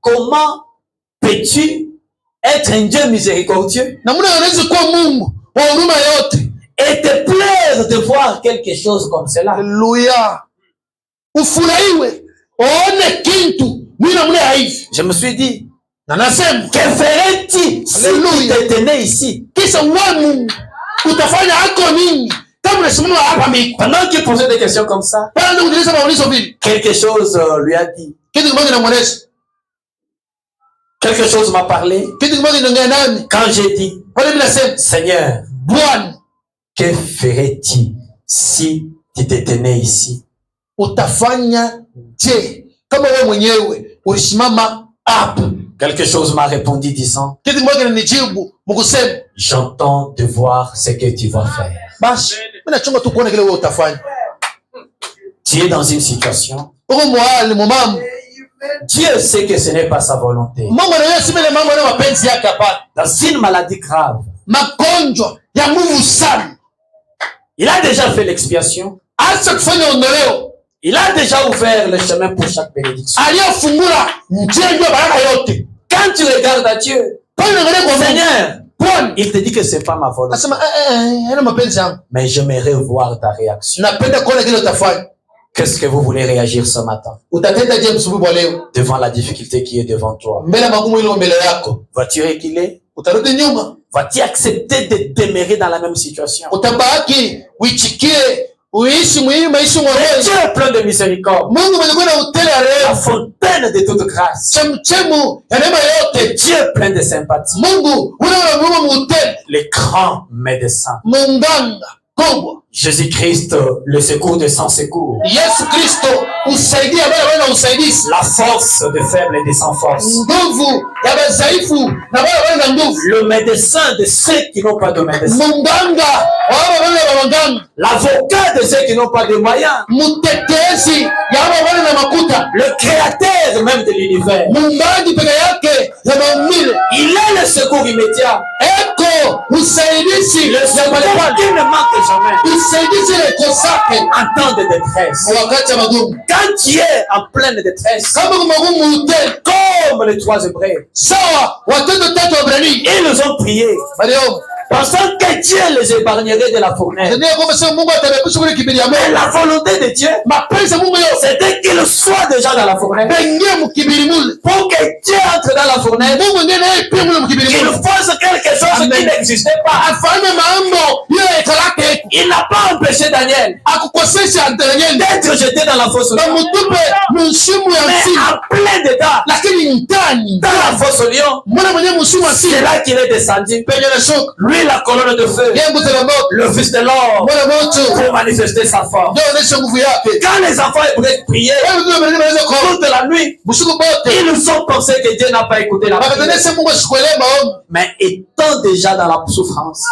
comment peux-tu être un Dieu miséricordieux et te plaire de voir quelque chose comme cela? Alléluia. Je me suis dit, que ferais-tu si tu étais né ici? Pendant qu'il posait des questions comme ça, quelque chose lui a dit. Quelque chose m'a parlé. Quand j'ai dit, Seigneur, que ferais-tu si tu étais né ici? Quelque chose m'a répondu disant, j'entends de voir ce que tu vas faire. Tu es dans une situation. Dieu sait que ce n'est pas sa volonté. Dans une maladie grave, il a déjà fait l'expiation. Il a déjà ouvert le chemin pour chaque bénédiction. Quand tu regardes à Dieu, Seigneur, il te dit que c'est pas ma volonté. Mais j'aimerais voir ta réaction. Qu'est-ce que vous voulez réagir ce matin devant la difficulté qui est devant toi? Vas-tu reculer? Vas-tu accepter de demeurer dans la même situation? Dieu est plein de miséricorde, la fontaine de toute grâce. Dieu est plein de sympathie, le grand médecin. Jésus-Christ, le secours de sans secours. La force des faibles et des sans force. Le médecin de ceux qui n'ont pas de médecin. L'avocat de ceux qui n'ont pas de moyens. Le créateur même de l'univers. Il est le secours immédiat. Le secours qui ne manque jamais. En temps de détresse. Quand tu es en pleine détresse, comme les trois Hébreux, ils nous ont prié, pensant que Dieu les épargnerait de la fournaise. Mais la volonté de Dieu, c'était qu'ils soient déjà dans la fournaise. Pour que Dieu entre dans la fournaise, qu'il fasse quelque chose qui n'existait pas. Il n'a pas empêché Daniel d'être jeté dans la fosse. Mais en plein dedans, dans la fosse au lion, c'est là qu'il est descendu. Lui, la colonne de feu, le fils de l'or, pour manifester sa force. Quand les enfants hébreux priaient toute la nuit, ils ont pensé que Dieu n'a pas écouté la prière. Mais étant déjà dans la souffrance,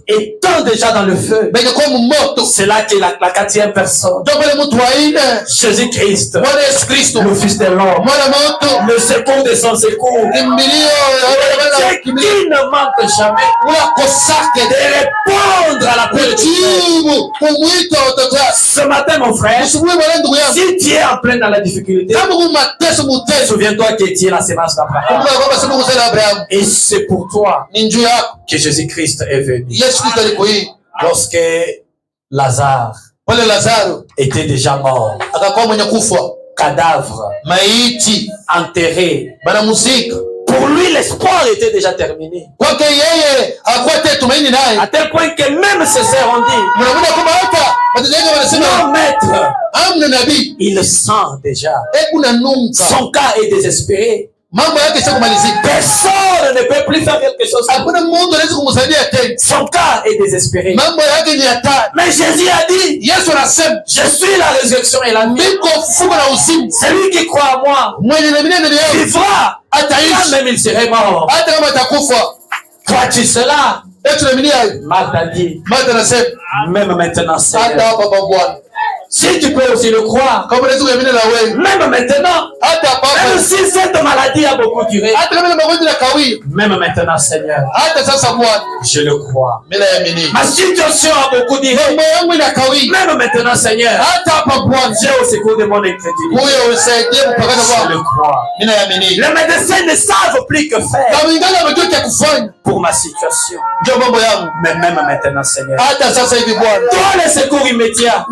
étant déjà dans le feu, c'est là qu'il est la quatrième personne. Jésus-Christ, le fils de l'homme, le secours de son secours, qui ne manque jamais de répondre à la prière. Ce matin, mon frère, si tu es en plein dans la difficulté, souviens-toi que tu es la sémence d'Abraham. Et c'est pour toi que Jésus-Christ est venu. Lorsque Lazare était déjà mort, cadavre, enterré, Pour lui, l'espoir était déjà terminé. À tel point que même ses sœurs ont dit, non, maître, il le sent déjà. Son cas est désespéré. Personne ne peut plus faire quelque chose. Son cas est désespéré. Mais Jésus a dit, je suis la résurrection et la vie. Celui qui croit à moi vivra, quand même il serait mort. Crois-tu cela? Marthe a dit, même maintenant, Seigneur. Si tu peux aussi le croire, même maintenant, même si cette maladie a beaucoup duré, même maintenant, Seigneur, je le crois. Ma situation a beaucoup duré, même maintenant, Seigneur, j'ai au secours de mon incrédulité. Je le crois. Les médecins ne savent plus que faire pour ma situation. Mais même maintenant, Seigneur, toi le secours immédiat,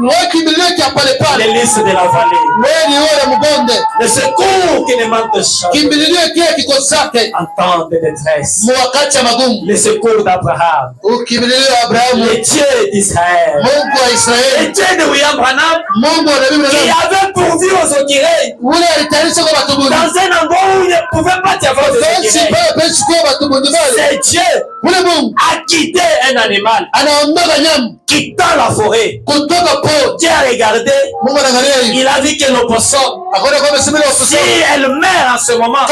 les listes de la vallée, le secours qui ne manque de chance en temps de détresse, le secours d'Abraham, le Dieu d'Israël, le Dieu de William Branham, qui avait pourvu aux okireilles dans un endroit où il ne pouvait pas y avoir de okireilles. C'est Dieu a quitté un animal, quittant la forêt. Dieu a regardé, il a vu que l'opposant, si elle meurt en ce moment,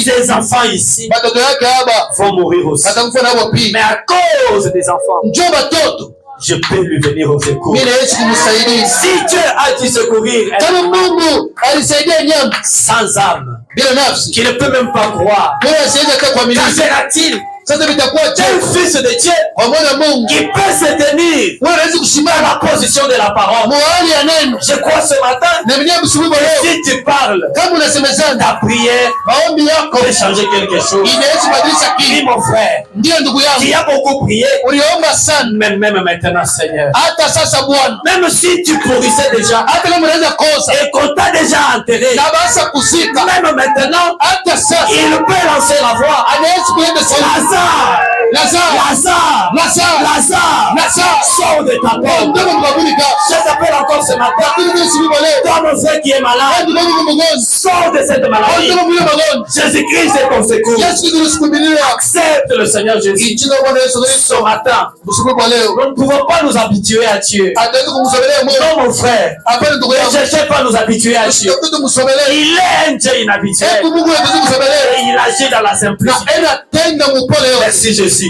ses enfants ici vont mourir aussi. Mais à cause des enfants, je peux lui venir au secours. Si Dieu a dû secourir sans âme, qui ne peut même pas croire, qu'en quel fils de Dieu qui peut se tenir à la position de la parole? Je crois ce matin, si tu parles, ta prière peut changer quelque chose. Dis mon frère, qui a beaucoup prié, même maintenant, Seigneur, même si tu pourrissais déjà et qu'on t'a déjà enterré, même maintenant, il peut lancer la voix. Lazare, sors de ta porte. Je t'appelle encore ce matin. Toi, mon frère qui est malade, sors de cette maladie. Jésus-Christ est ton secours. Accepte le Seigneur Jésus. Ce matin, nous ne pouvons pas nous habituer à Dieu. Non, mon frère, ne cherchez pas à nous habituer à Dieu. Il est un Dieu inhabituel. Et il agit dans la simplicité. Merci Jésus. Si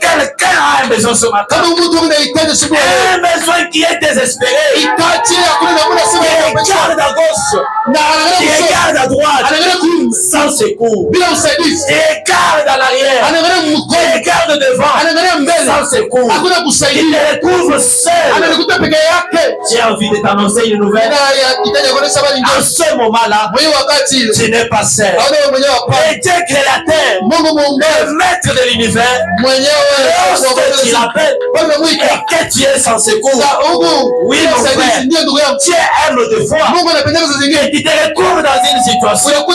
quelqu'un a un besoin ce matin, un besoin qui est désespéré, qui regarde à gauche, qui regarde à droite, sans secours, qui regarde à l'arrière, qui regarde devant, sans secours, qui te retrouve seul, j'ai envie de t'annoncer une nouvelle. En ce moment-là, tu n'es pas seul. Et Dieu créateur, le maître de l'univers, lorsque tu l'appelles et que tu es sans secours, oui mon frère, Dieu aime de fois et tu te retrouves dans une situation où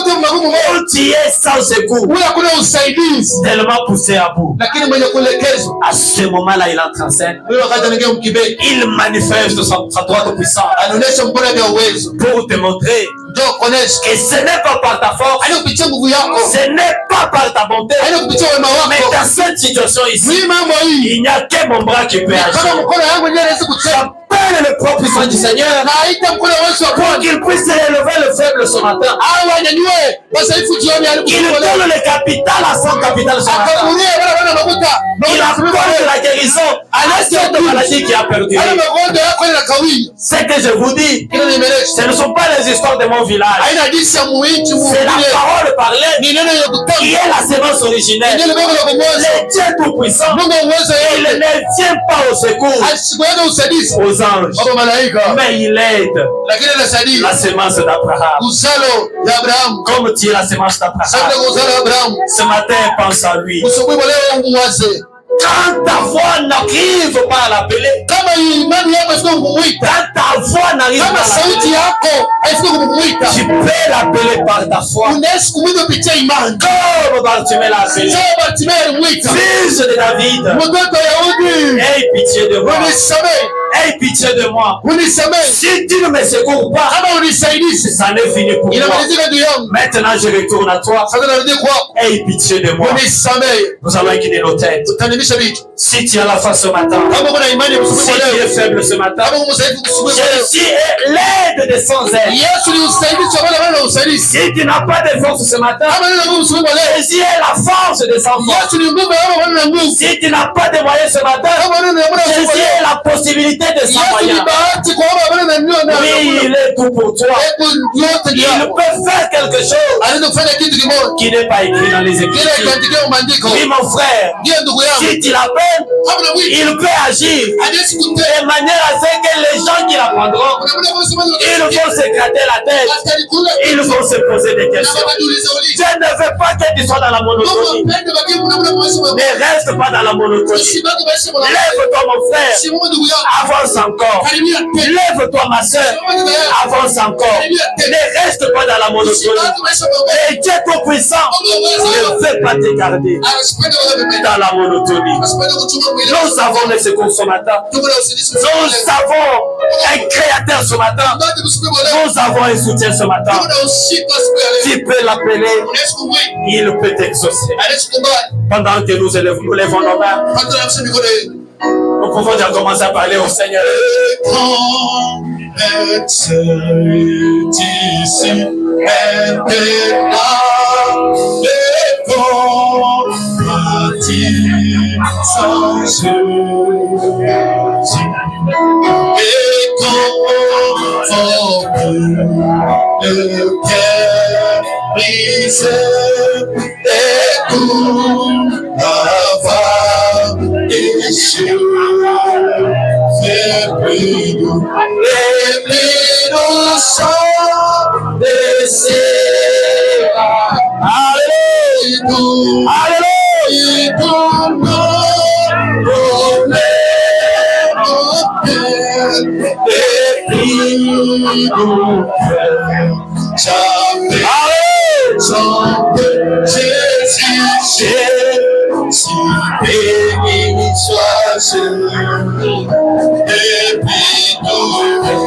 tu es sans secours, tellement poussé à bout. À ce moment-là, il entre en scène, il manifeste sa droite puissante pour te montrer que ce n'est pas par ta force, ce n'est pas par ta bonté, mais dans cette situation ici, il n'y a que mon bras qui peut agir. J'appelle le propre puissant du Seigneur pour qu'il puisse élever le faible ce matin. Il donne le capital à son capital ce matin. Il apporte la guérison à cette maladie qui a perdu. Ce que je vous dis, ce ne sont pas les histoires de mon village. C'est la parole parlée qui est la sémence originelle. Le Dieu tout-puissant, il ne vient pas au secours aux anges, mais il aide la sémence d'Abraham. Comme tu es la sémence d'Abraham, ce matin pense à lui. Quand ta voix n'arrive pas à l'appeler, quand ta voix n'arrive pas à l'appeler, tu peux l'appeler par ta foi. Comme Bartimée l'a appelé. Fils de David, aie pitié de moi. Aie pitié de moi. Si tu ne me secours pas, ça n'est fini pour moi. Maintenant je retourne à toi. Aie pitié de moi. Nous allons incliner nos têtes. Si tu as la foi ce matin, si tu es faible ce matin, Jésus est l'aide des sans aide. Si tu n'as pas de force ce matin, Jésus est la force des sans force. Si tu n'as pas de moyens ce matin, Jésus est la possibilité de sans moyens. Oui, il est tout pour toi. Il peut faire quelque chose qui n'est pas écrit dans les Écritures. Oui, mon frère, si tu l'appelles, il peut agir de manière à ce que les gens qui l'apprendront, ils vont se gratter la tête, ils vont se poser des questions. Je ne veux pas que tu sois dans la monotonie. Ne reste pas dans la monotonie. Lève-toi, mon frère, avance encore. Lève-toi, ma soeur, avance encore. Ne reste pas dans la monotonie. Et Dieu tout-puissant ne veut pas te garder dans la monotonie. Nous avons le secours ce matin. Nous avons un créateur ce matin. Nous avons un soutien ce matin. Tu peux l'appeler. Il peut t'exaucer. Pendant que nous levons nos mains, nous pouvons déjà commencer à parler au Seigneur. Sans Jésus et conforte le cœur brisé et tout avoir déçu les plus doux sont des séraphes. Alléluia, Alléluia. Jésus, béni soit Jésus, depuis tout,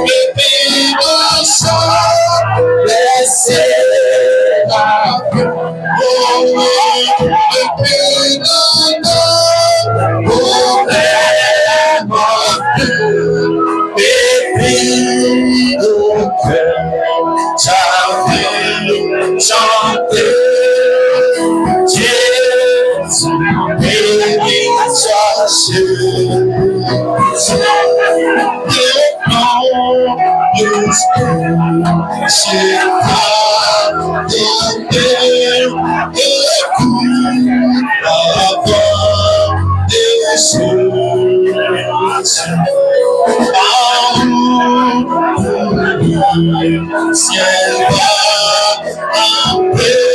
depuis nous sommes laissés là. Oh oui, depuis nous sommes vraiment depuis nos cœurs, chanter. Jésus, béni soit Jésus. C'est pas tomber avant des choses. Ciel va en paix.